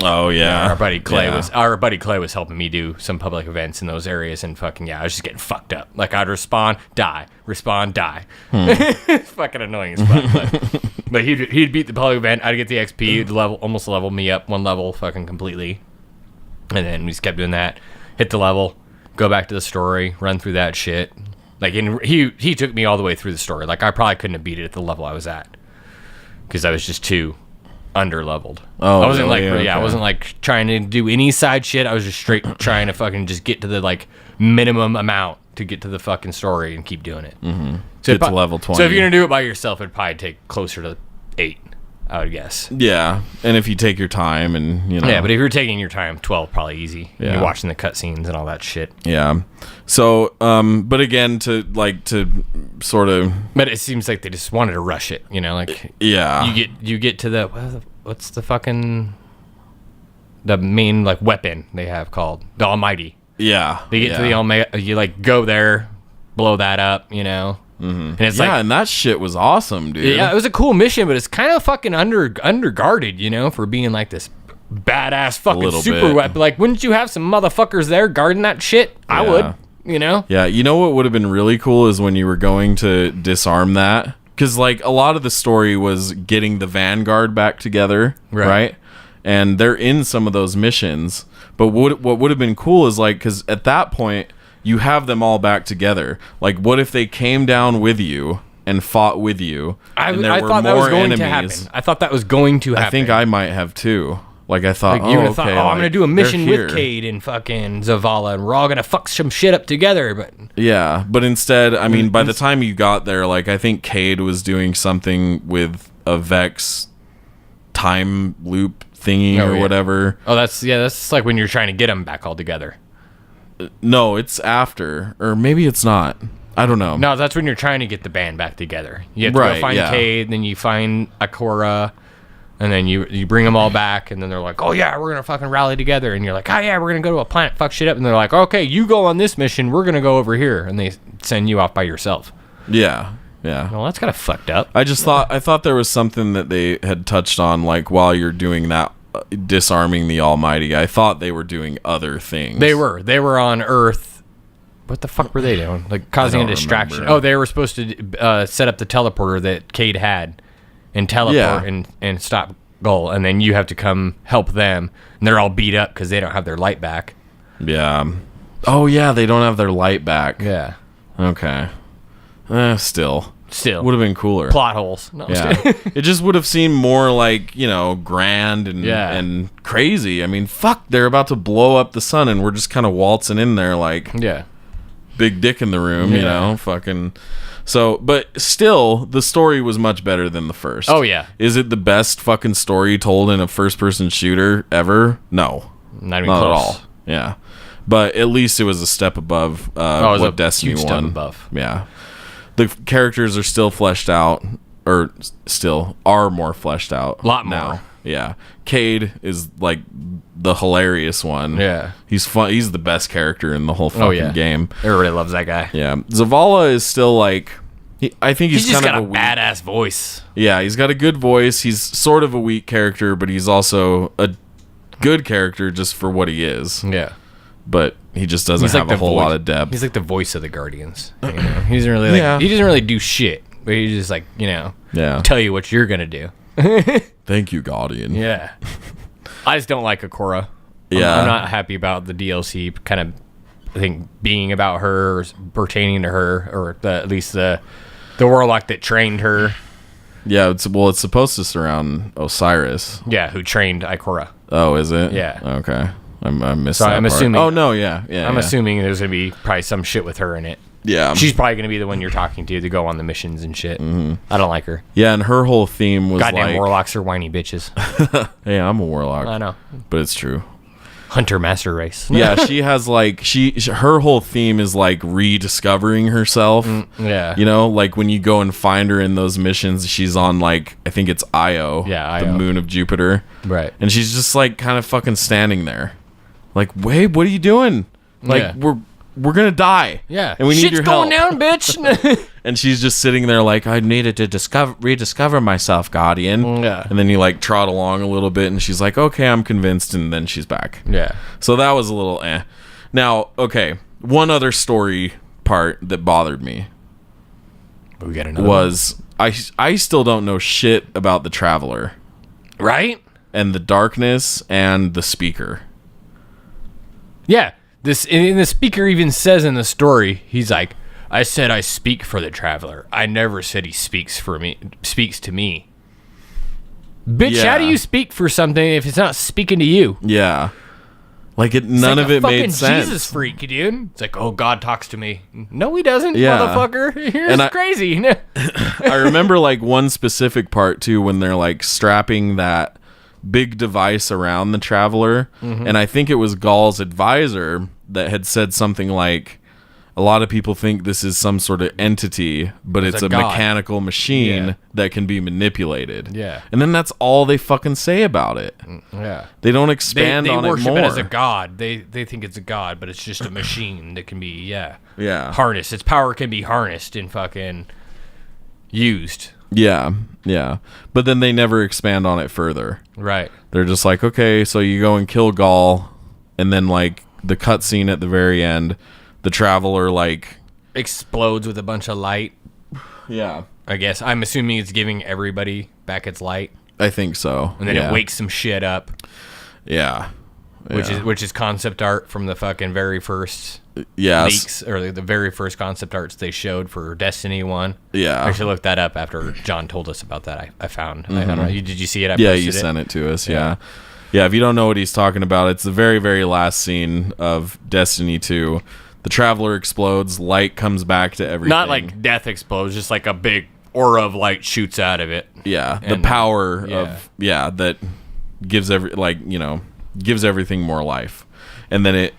Oh yeah. Our buddy Clay was helping me do some public events in those areas, and fucking I was just getting fucked up. Like I'd respawn, die. It's fucking annoying as fuck. But he'd beat the public event. I'd get the XP, almost level me up one level fucking completely, and then we just kept doing that. Hit the level, go back to the story, run through that shit. Like he took me all the way through the story. Like I probably couldn't have beat it at the level I was at because I was just too under-leveled. Oh, I wasn't really? I wasn't like trying to do any side shit. I was just straight trying to fucking just get to the like minimum amount to get to the fucking story and keep doing it. Mm-hmm. So get to level 20. So if you're gonna do it by yourself, it'd probably take closer to 8, I would guess. Yeah, and if you take your time and you know. Yeah, but if you're taking your time, 12 probably easy. Yeah. You're watching the cutscenes and all that shit. Yeah. So, but again, to sort of. But it seems like they just wanted to rush it, you know, like. Yeah. You get to what's the fucking the main like weapon they have called the Almighty. Yeah. They get to the Almighty. You like go there, blow that up, you know. Mm-hmm. And it's and that shit was awesome, dude. Yeah, it was a cool mission, but it's kind of fucking underguarded, you know, for being like this badass fucking super weapon. Like, wouldn't you have some motherfuckers there guarding that shit? I would, you know. Yeah, you know what would have been really cool is when you were going to disarm that, because like a lot of the story was getting the Vanguard back together, right? And they're in some of those missions. But what would have been cool is like, because at that point you have them all back together. Like, what if they came down with you and fought with you? I thought that was going to happen. I thought that was going to happen. I think I might have too. Like, I thought, like, I'm going to do a mission with Cade and fucking Zavala, and we're all going to fuck some shit up together. But yeah, but instead, I mean, by the time you got there, like, I think Cade was doing something with a Vex time loop thingy or whatever. Oh, that's like when you're trying to get them back all together. No, it's after, or maybe it's not. I don't know. No, that's when you're trying to get the band back together. You have to go find Cade, then you find Akora, and then you bring them all back, and then they're like, oh yeah, we're gonna fucking rally together, and you're like, oh yeah, we're gonna go to a planet, fuck shit up, and they're like, okay, you go on this mission, we're gonna go over here, and they send you off by yourself. Yeah. Well, that's kind of fucked up. I thought there was something that they had touched on, like while you're doing that. Disarming the Almighty. I thought they were doing other things. They were on Earth. What the fuck were they doing? Like causing a distraction. Remember. Oh, they were supposed to set up the teleporter that Cade had and teleport and stop Gull, and then you have to come help them, and they're all beat up because they don't have their light back. Yeah. Oh yeah, they don't have their light back. Yeah. Okay. Still would have been cooler. Plot holes. No, yeah. It just would have seemed more like, you know, grand and crazy. I mean, fuck, they're about to blow up the sun and we're just kind of waltzing in there like big dick in the room, you know, fucking. So, but still, the story was much better than the first. Oh yeah. Is it the best fucking story told in a first-person shooter ever? No, not even close. At all. Yeah, but at least it was a step above what Destiny 1. Step above. Yeah. The characters are still fleshed out, or still are more fleshed out. A lot now. more. Yeah. Cade is like the hilarious one. Yeah. He's fun. He's the best character in the whole fucking game. Everybody loves that guy. Yeah. Zavala is still like, I think he's just kind got of a badass voice. Yeah, he's got a good voice. He's sort of a weak character, but he's also a good character just for what he is. Yeah. But he just doesn't have a whole lot of depth. He's like the voice of the Guardians. You know? He doesn't really he doesn't really do shit, but he's just like, tell you what you're gonna do. Thank you, Guardian. Yeah. I just don't like Ikora. Yeah. I'm not happy about the DLC kind of, I think, being about her, or pertaining to her, or at least the warlock that trained her. Yeah, it's supposed to surround Osiris. Yeah, who trained Ikora. Oh, is it? Yeah. Okay. I missed So that I'm part. assuming. Oh no, yeah. I'm assuming there's gonna be probably some shit with her in it. Yeah. She's probably gonna be the one you're talking to go on the missions and shit. Mm-hmm. I don't like her. Yeah, and her whole theme was goddamn warlocks are whiny bitches. Hey, I'm a warlock. I know, but it's true. Hunter master race. Yeah, she has like her whole theme is like rediscovering herself. Yeah. You know, like when you go and find her in those missions, she's on like, I think it's Io. Yeah, Io. The moon of Jupiter. Right. And she's just like kind of fucking standing there. Like, wait, what are you doing? Like we're gonna die. Yeah. And we need your help. Shit's going down, bitch. And she's just sitting there like, I needed to rediscover myself, Guardian. Yeah. And then you like trot along a little bit and she's like, okay, I'm convinced. And then she's back. Yeah. So that was a little eh. Now, okay, one other story part that bothered me We got another was I still don't know shit about the Traveler. Right? And the darkness and the speaker. Yeah. And the speaker even says in the story, he's like, I said I speak for the Traveler. I never said he speaks to me. Bitch, Yeah. how do you speak for something if it's not speaking to you? Yeah. Like none like of it made fucking sense. Jesus freak, dude. It's like, oh, God talks to me. No, he doesn't, Yeah. motherfucker. You're And crazy. I remember like one specific part too when they're like strapping that big device around the Traveler, and I think it was Gaul's advisor that had said something like, a lot of people think this is some sort of entity, but it's a god. mechanical machine Yeah. that can be manipulated. Yeah. And then that's all they fucking say about it. Yeah. They don't expand They on it worship more. it as a god. They think it's a god, but it's just a machine that can be, Yeah. harnessed. Its power can be harnessed and fucking used. Yeah. Yeah. But then they never expand on it further. Right. They're just like, okay, so you go and kill Gaul, and then like the cutscene at the very end, the Traveler like Explodes with a bunch of light. Yeah. I guess. I'm assuming it's giving everybody back its light. I think so. And then it wakes some shit up. Yeah. Which is concept art from the fucking very first leaks, or the very first concept arts they showed for Destiny 1. Yeah. I actually looked that up after John told us about that. I found. I don't know. Did you see it? Yeah, you sent it to us. Yeah. Yeah, if you don't know what he's talking about, it's the very, very last scene of Destiny 2. The Traveler explodes, light comes back to everything. Not like death explodes, just like a big aura of light shoots out of it. Yeah, the power of that gives gives everything more life. And then it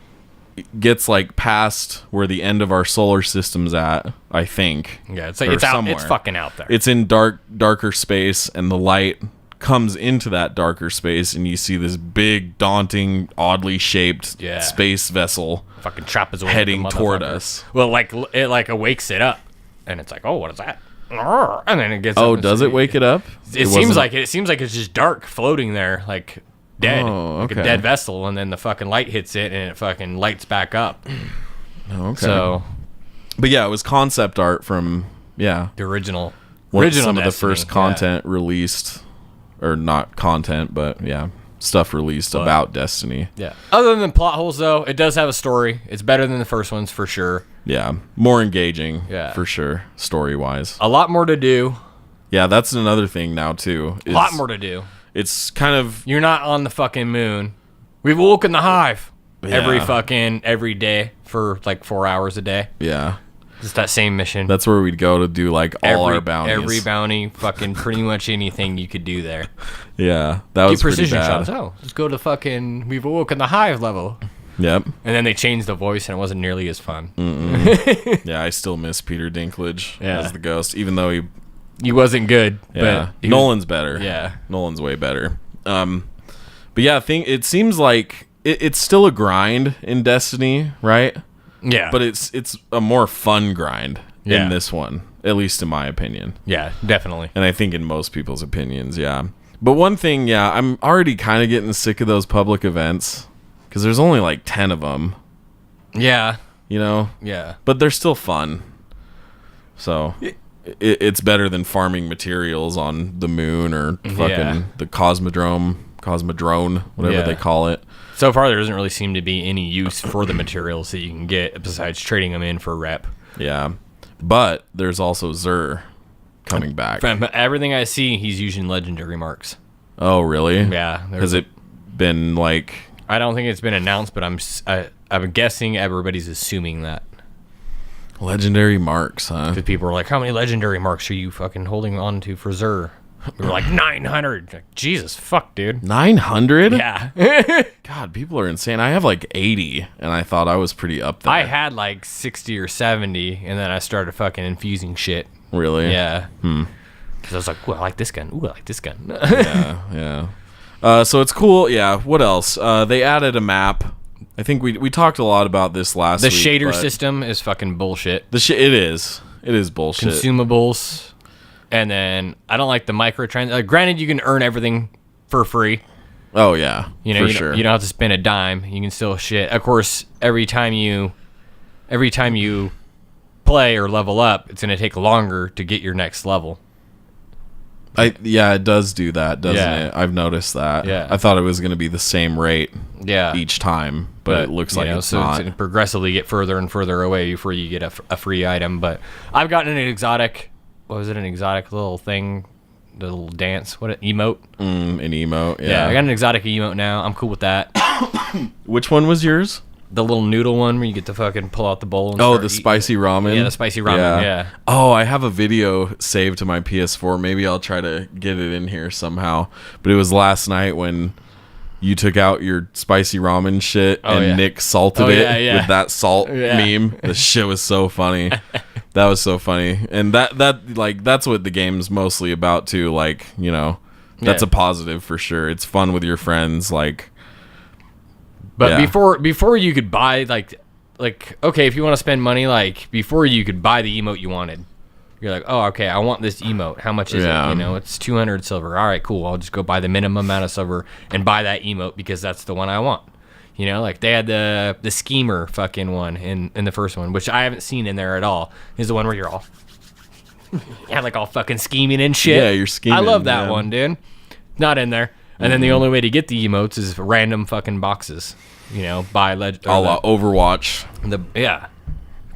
gets like past where the end of our solar system's at, I think. Yeah, it's like it's out, somewhere. it's fucking out there. It's in darker space, and the light comes into that darker space, and you see this big, daunting, oddly shaped space vessel fucking trapezoid heading toward us. Well, it like awakes it up, and it's like, oh, what is that? And then it gets. Oh, does it wake it up? It seems like it seems like it's just dark floating there, like dead, like a dead vessel, and then the fucking light hits it, and it fucking lights back up. Okay. So, but yeah, it was concept art from the original some Destiny, of the first content released, or not content, but stuff released about Destiny. Yeah. Other than plot holes, though, it does have a story. It's better than the first ones for sure. Yeah, more engaging. Yeah, for sure, story wise. A lot more to do. Yeah, that's another thing now too. A lot more to do. It's kind of, you're not on the fucking moon. We've woken the hive every day for like 4 hours a day. Yeah. Just that same mission. That's where we'd go to do like all our bounties. Every bounty, fucking pretty much anything you could do there. Yeah, that was pretty bad. Shots. Oh, let's go to fucking We've Awoken the Hive level. Yep. And then they changed the voice, and it wasn't nearly as fun. Yeah, I still miss Peter Dinklage as the ghost, even though he wasn't good. Yeah, but Nolan's better. Yeah, Nolan's way better. But yeah, it seems like it's still a grind in Destiny, right? Yeah, but it's a more fun grind in this one, at least in my opinion. Yeah, definitely. And I think in most people's opinions, yeah. But one thing, I'm already kind of getting sick of those public events, because there's only like 10 of them. Yeah. You know? Yeah. But they're still fun. So it's better than farming materials on the moon or fucking the Cosmodrome, whatever they call it. So far, there doesn't really seem to be any use for the materials that you can get besides trading them in for rep. Yeah. But there's also Xur coming back. From everything I see, he's using legendary marks. Oh, really? Yeah. Has it been like... I don't think it's been announced, but I'm guessing everybody's assuming that. Legendary marks, huh? Because people are like, how many legendary marks are you fucking holding on to for Xur? We were like, 900. Like, Jesus, fuck, dude. 900? Yeah. God, people are insane. I have like 80, and I thought I was pretty up there. I had like 60 or 70, and then I started fucking infusing shit. Really? Yeah. Because I was like, ooh, I like this gun. Ooh, I like this gun. Yeah. So it's cool. Yeah. What else? They added a map. I think we talked a lot about this last week. The shader system is fucking bullshit. It is. It is bullshit. Consumables. And then I don't like the microtransactions. Granted, you can earn everything for free. Oh, yeah. You know, you don't have to spend a dime. You can still shit. Of course, every time you play or level up, it's going to take longer to get your next level. It does do that, doesn't it? I've noticed that. Yeah. I thought it was going to be the same rate Yeah. each time, but it looks like it's not. It's going to progressively get further and further away before you get a free item. But I've gotten an exotic... What was it? An exotic little thing? The little dance? What? Emote? An emote, Yeah, I got an exotic emote now. I'm cool with that. Which one was yours? The little noodle one where you get to fucking pull out the bowl and the spicy ramen? Yeah, the spicy ramen, yeah. Oh, I have a video saved to my PS4. Maybe I'll try to get it in here somehow. But it was last night when you took out your spicy ramen shit and Nick salted it with that salt meme. The shit was so funny. That was so funny. And that's what the game's mostly about too. Like, you know, that's a positive for sure. It's fun with your friends, like. But before you could buy like okay, if you want to spend money, like before you could buy the emote you wanted, you're like, oh, okay, I want this emote. How much is it? You know, it's 200 silver. All right, cool. I'll just go buy the minimum amount of silver and buy that emote because that's the one I want. You know, like they had the schemer fucking one in the first one, which I haven't seen in there at all. Is the one where you're all like all fucking scheming and shit. Yeah, you're scheming. I love that one, dude. Not in there. And then the only way to get the emotes is random fucking boxes. You know, buy Overwatch.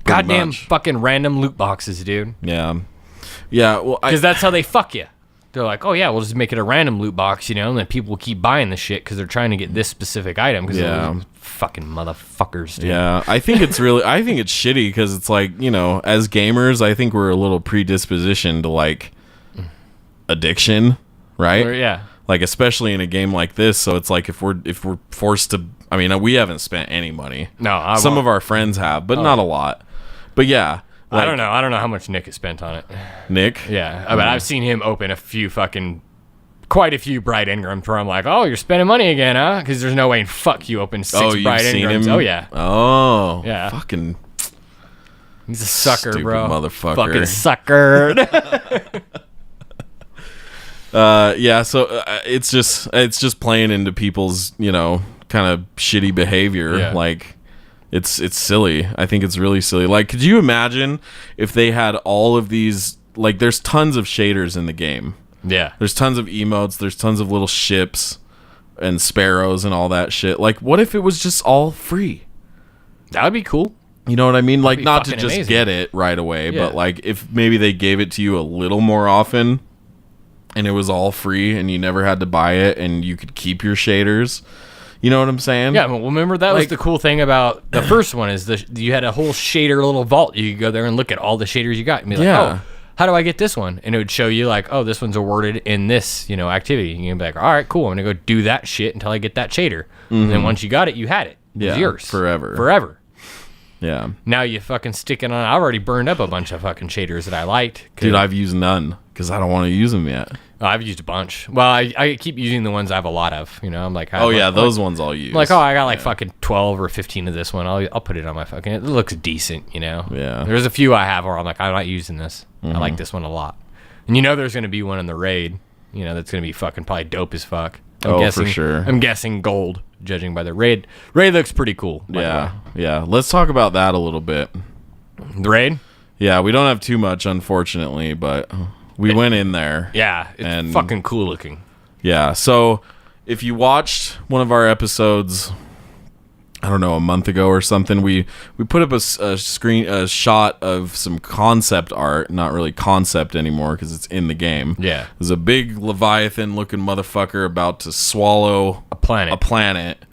Goddamn fucking random loot boxes, dude. Yeah. Yeah, well, because that's how they fuck you. They're like, oh yeah, we'll just make it a random loot box, you know, and then people will keep buying the shit because they're trying to get this specific item. Because fucking motherfuckers, dude. Yeah, I think it's shitty because it's like, you know, as gamers, I think we're a little predispositioned to like addiction, right? Yeah. Like especially in a game like this, so it's like if we're forced to. I mean, we haven't spent any money. No, some of our friends have, but not a lot. But yeah, like, I don't know how much Nick has spent on it. Nick? Yeah, I mean, I've seen him open quite a few Bright Ingrams where I'm like, oh, you're spending money again, huh? Because there's no way in fuck you open 6 Bright Ingrams. Oh yeah. Oh yeah. Fucking. He's a sucker, stupid bro. Motherfucker. Fucking sucker. Yeah, so it's just playing into people's, you know, kind of shitty behavior. Yeah. Like it's silly. I think it's really silly. Like, could you imagine if they had all of these, like there's tons of shaders in the game. Yeah. There's tons of emotes, there's tons of little ships and sparrows and all that shit. Like, what if it was just all free? That would be cool. You know what I mean? Like, not to just amazing. get it right away, but like if maybe they gave it to you a little more often. And it was all free, and you never had to buy it, and you could keep your shaders. You know what I'm saying? Yeah, well, remember that was the cool thing about the first one is you had a whole shader little vault. You could go there and look at all the shaders you got, and be like, oh, how do I get this one? And it would show you like, oh, this one's awarded in this, you know, activity. And you'd be like, all right, cool. I'm gonna go do that shit until I get that shader. And then once you got it, you had it. It was yours forever. Yeah. Now you fucking stick it on. I've already burned up a bunch of fucking shaders that I liked. Dude, I've used none because I don't want to use them yet. I've used a bunch. Well, I keep using the ones I have a lot of. You know, I'm like, those ones I'll use. I'm like, oh, I got like fucking 12 or 15 of this one. I'll put it on my fucking. It looks decent, you know. Yeah. There's a few I have where I'm like, I'm not using this. I like this one a lot. And you know, there's gonna be one in the raid. You know, that's gonna be fucking probably dope as fuck. I'm guessing, for sure. I'm guessing gold judging by the raid. Raid looks pretty cool. Yeah. Let's talk about that a little bit. The raid? Yeah, we don't have too much, unfortunately, but we went in there. Yeah, it's fucking cool looking. Yeah, so if you watched one of our episodes, I don't know, a month ago or something, we put up a shot of some concept art, not really concept anymore because it's in the game. Yeah. There's a big Leviathan-looking motherfucker about to swallow a planet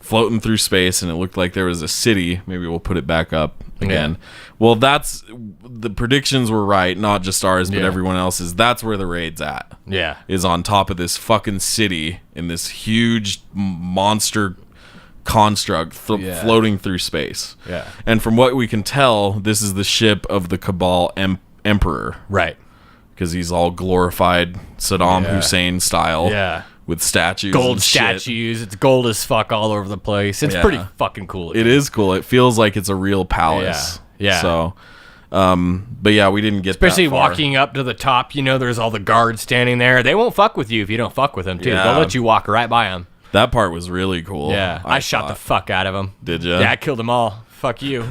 floating through space, and it looked like there was a city. Maybe we'll put it back up again. Yeah. Well, the predictions were right, not just ours, but everyone else's. That's where the raid's at. Yeah. Is on top of this fucking city in this huge monster construct floating through space. Yeah. And from what we can tell, this is the ship of the Cabal Emperor. Right. Because he's all glorified Saddam Hussein style. Yeah. With statues. Gold and statues. Shit. It's gold as fuck all over the place. It's pretty fucking cool. It is cool. It feels like it's a real palace. Yeah. So, but yeah, we didn't get especially that far. walking up to the top, there's all the guards standing there. They won't fuck with you if you don't fuck with them, too. Yeah. They'll let you walk right by them. That part was really cool. Yeah. I shot the fuck out of them. Did you? Yeah, I killed them all. Fuck you.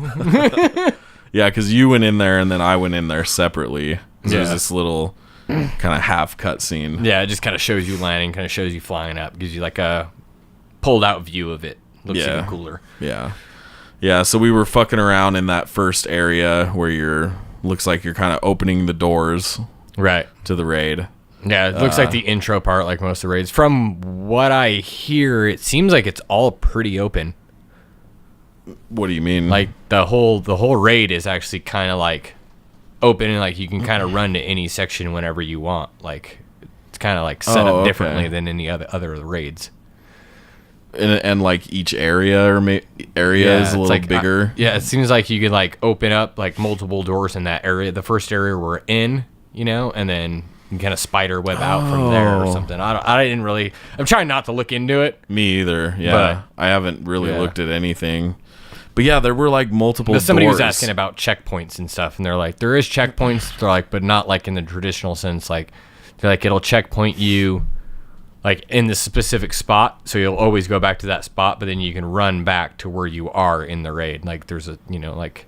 Yeah, because you went in there and then I went in there separately. There's this little kind of half cut scene. Yeah, it just kind of shows you landing, kind of shows you flying up, gives you like a pulled out view of it. Looks even cooler. Yeah. Yeah, so we were fucking around in that first area where looks like you're kind of opening the doors to the raid. Yeah, it looks like the intro part, like most of the raids. From what I hear, it seems like it's all pretty open. What do you mean? Like the whole raid is actually kind of like open, and like you can kind of run to any section whenever you want. Like it's kind of like set up differently than any other raids. And like each area is a little bigger. It seems like you could like open up like multiple doors in that area. The first area we're in, and then you kind of spider web out from there or something. I'm trying not to look into it. Me either. Yeah, I haven't really looked at anything. But yeah, there were like multiple doors. Somebody was asking about checkpoints and stuff, and they're like, there is checkpoints. They're like, but not like in the traditional sense. Like, they're like, it'll checkpoint you like in the specific spot, so you'll always go back to that spot, but then you can run back to where you are in the raid. Like there's a like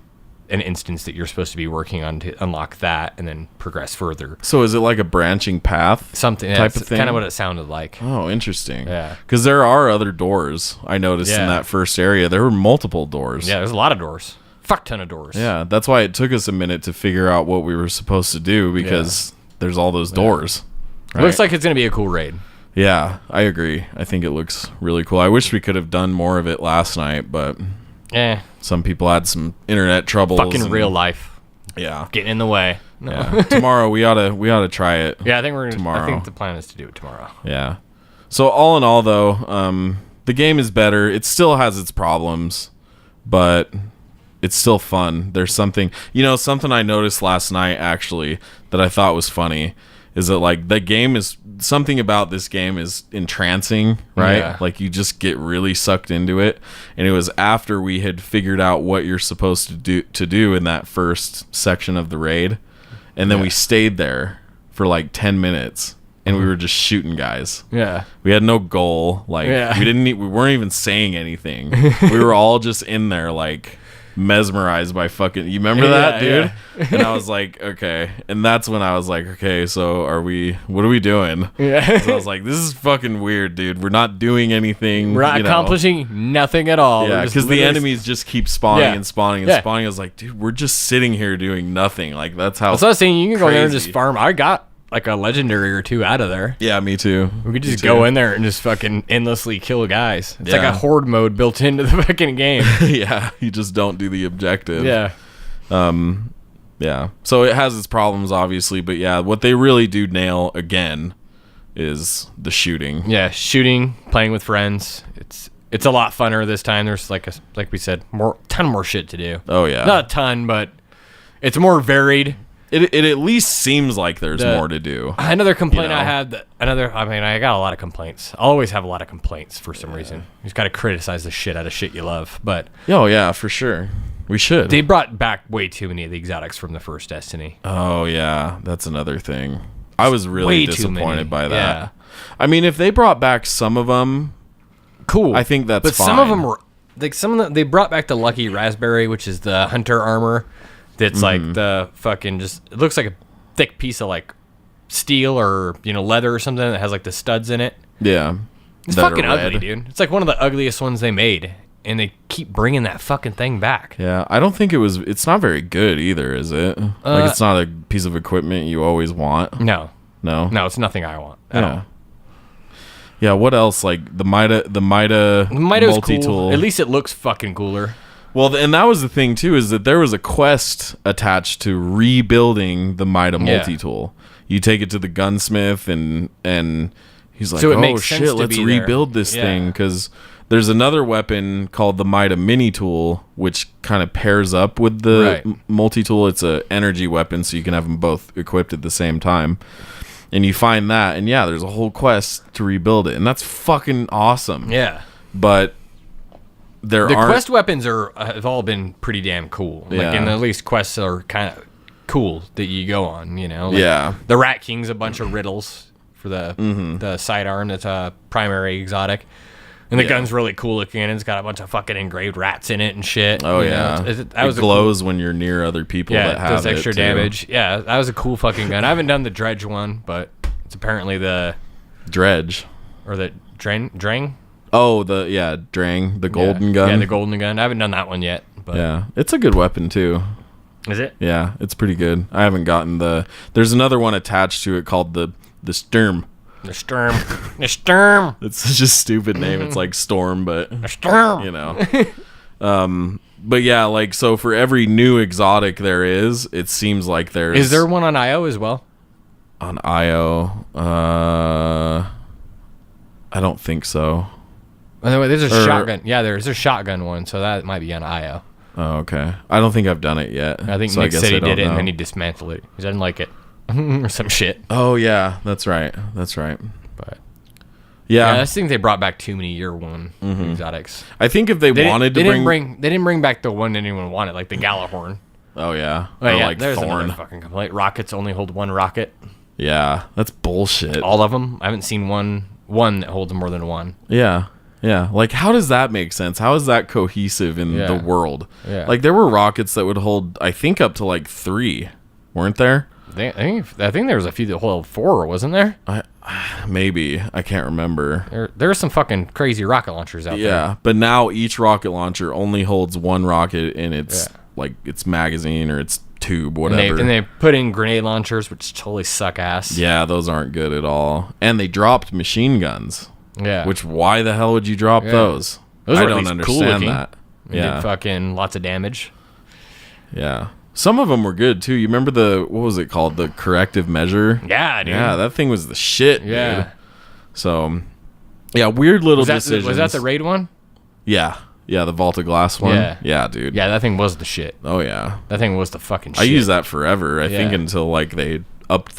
an instance that you're supposed to be working on to unlock that and then progress further. So is it like a branching path? Something type of thing? Kind of what it sounded like. Oh, interesting. Yeah. Because there are other doors I noticed in that first area. There were multiple doors. Yeah, there's a lot of doors. Fuck ton of doors. Yeah, that's why it took us a minute to figure out what we were supposed to do because there's all those doors. Right? Looks like it's going to be a cool raid. Yeah, I agree. I think it looks really cool. I wish we could have done more of it last night, but some people had some internet troubles. Fucking real life. Yeah. Getting in the way. No. Yeah. Tomorrow we ought to try it. Yeah, I think we're tomorrow. I think the plan is to do it tomorrow. Yeah. So all in all though, the game is better. It still has its problems, but it's still fun. There's something I noticed last night actually that I thought was funny is that like the game is something about this game is entrancing, right? Yeah. Like you just get really sucked into it. And it was after we had figured out what you're supposed to do in that first section of the raid. And then we stayed there for like 10 minutes and we were just shooting guys. Yeah. We had no goal. Like we weren't even saying anything. We were all just in there like mesmerized by fucking you remember that dude? And I was like, okay. And that's when I was like, okay, so what are we doing? So I was like, this is fucking weird, dude. We're not doing anything. We're not accomplishing nothing at all. Yeah, because the enemies just keep spawning and spawning and spawning. I was like, dude, we're just sitting here doing nothing. Like that's how I was saying you can go there and just farm. I got like a legendary or two out of there. Yeah, me too. We could just go in there and just fucking endlessly kill guys. It's like a horde mode built into the fucking game. Yeah, you just don't do the objective. Yeah. Yeah. So it has its problems, obviously, but yeah, what they really do nail again is the shooting. Yeah, shooting, playing with friends. It's a lot funner this time. There's like we said, ton more shit to do. Oh yeah. Not a ton, but it's more varied. It at least seems like there's more to do. Another complaint I had, I got a lot of complaints. I'll always have a lot of complaints for some reason. You just got to criticize the shit out of shit you love. But oh yeah, for sure. We should. They brought back way too many of the exotics from the first Destiny. Oh yeah, that's another thing. I was really disappointed by that. Yeah. I mean, if they brought back some of them, cool. I think that's but fine. some of them were like they brought back the Lucky Raspberry, which is the hunter armor. That's like the fucking it looks like a thick piece of like steel or leather or something that has like the studs in it. Yeah, it's fucking ugly, dude. It's like one of the ugliest ones they made, and they keep bringing that fucking thing back. Yeah, I don't think it's not very good either, is it? Like it's not a piece of equipment you always want. No, no, it's nothing I want at all. Yeah, what else? Like the Mida multi-tool. Cool. At least it looks fucking cooler. Well, and that was the thing too, is that there was a quest attached to rebuilding the Mida multi-tool. You take it to the gunsmith, and he's like, so "Oh shit, let's rebuild this thing," because there's another weapon called the Mida mini tool, which kind of pairs up with the multi-tool. It's a energy weapon, so you can have them both equipped at the same time. And you find that, and there's a whole quest to rebuild it, and that's fucking awesome. Yeah, but the quest weapons have all been pretty damn cool. Like, and at least quests are kind of cool that you go on. Like the Rat King's a bunch of riddles for the sidearm. That's a primary exotic. And the gun's really cool looking, and it's got a bunch of fucking engraved rats in it and shit. Oh, it glows when you're near other people that have it. Yeah, it does extra damage. Yeah, that was a cool fucking gun. I haven't done the Dredge one, but it's apparently the... Dredge. Or the Drang? Oh, Drang, the golden gun. Yeah, the golden gun. I haven't done that one yet. But yeah, it's a good weapon, too. Is it? Yeah, it's pretty good. I haven't gotten There's another one attached to it called the Sturm. The Sturm. It's such a stupid name. It's like Storm, but the Sturm. But yeah, like, so for every new exotic there is, it seems like there's... Is there one on IO as well? On IO? I don't think so. By the way, there's a shotgun. Yeah, there's a shotgun one, so that might be on IO. Oh, okay. I don't think I've done it yet. I think Nick said he did it, and then he dismantled it. He didn't like it. Or some shit. Oh yeah, that's right. But yeah, I think they brought back too many year one exotics. I think if they wanted to bring, they didn't bring back the one anyone wanted, like the Galahorn. Oh yeah, or like there's Thorn. another fucking complaint. Rockets only hold one rocket. Yeah, that's bullshit. All of them. I haven't seen one that holds more than one. Yeah. Like, how does that make sense? How is that cohesive in the world? Yeah. Like, there were rockets that would hold, I think, up to like 3, weren't there? I think there was a few that hold 4, wasn't there? Maybe. I can't remember. There are some fucking crazy rocket launchers out there. Yeah, but now each rocket launcher only holds one rocket in its like its magazine or its tube, whatever. And they put in grenade launchers, which totally suck ass. Yeah, those aren't good at all. And they dropped machine guns. Yeah. Which, why the hell would you drop those? I don't understand that. They did fucking lots of damage. Yeah. Some of them were good too. You remember what was it called? The corrective measure? Yeah, dude. Yeah, that thing was the shit, yeah. dude. So, yeah, weird little decisions. Was that the raid one? Yeah. Yeah, the Volta Glass one. Yeah. Yeah, dude. Yeah, that thing was the shit. Oh, yeah. That thing was the fucking shit. I used that forever, I think, until, like, they upped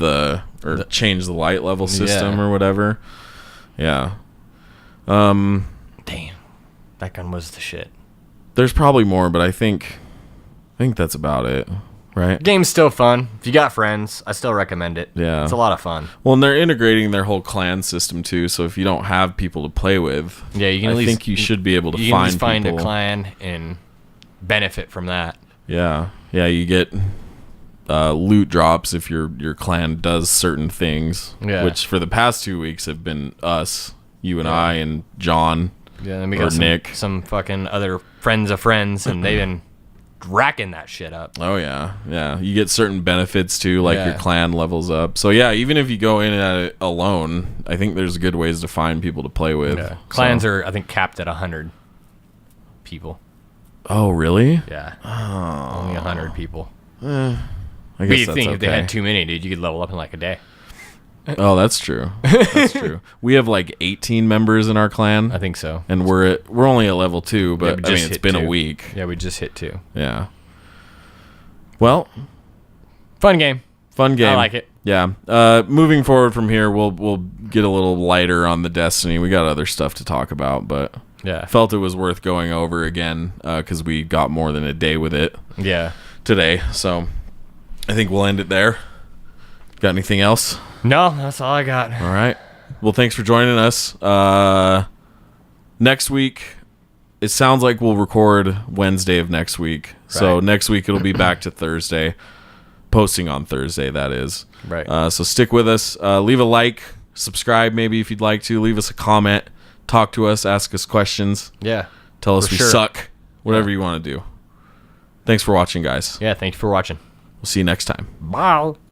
changed the light level system or whatever. Yeah. Damn. That gun was the shit. There's probably more, but I think that's about it, right? Game's still fun. If you got friends, I still recommend it. Yeah. It's a lot of fun. Well, and they're integrating their whole clan system too, so if you don't have people to play with, I think you should be able to find a clan and benefit from that. Yeah. Yeah, you get loot drops if your clan does certain things, which for the past 2 weeks have been us, you and I and John. Yeah, and we got Nick. Some fucking other friends of friends, and they've been racking that shit up. Oh yeah, yeah. You get certain benefits too, like your clan levels up. So yeah, even if you go in at it alone, I think there's good ways to find people to play with. Yeah. Clans are, I think, capped at 100 people. Oh really? Yeah. Only 100 people. I guess that's okay. If they had too many, dude, you could level up in like a day. Oh, that's true. That's true. We have like 18 members in our clan. I think so. And we're only at level 2, but I mean it's been 2. a week. Yeah, we just hit 2. Yeah. Well, fun game. I like it. Yeah. Moving forward from here, we'll get a little lighter on the Destiny. We got other stuff to talk about, but felt it was worth going over again because we got more than a day with it. Yeah. Today, so I think we'll end it there. Got anything else? No, that's all I got. All right. Well, thanks for joining us. next week, it sounds like we'll record Wednesday of next week. So next week it'll be back to Thursday. Posting on Thursday, that is. Right. So stick with us. Leave a like. Subscribe maybe if you'd like to. Leave us a comment. Talk to us. Ask us questions. Yeah. Tell us we suck. Whatever you want to do. Thanks for watching, guys. Yeah, thanks for watching. We'll see you next time. Bye.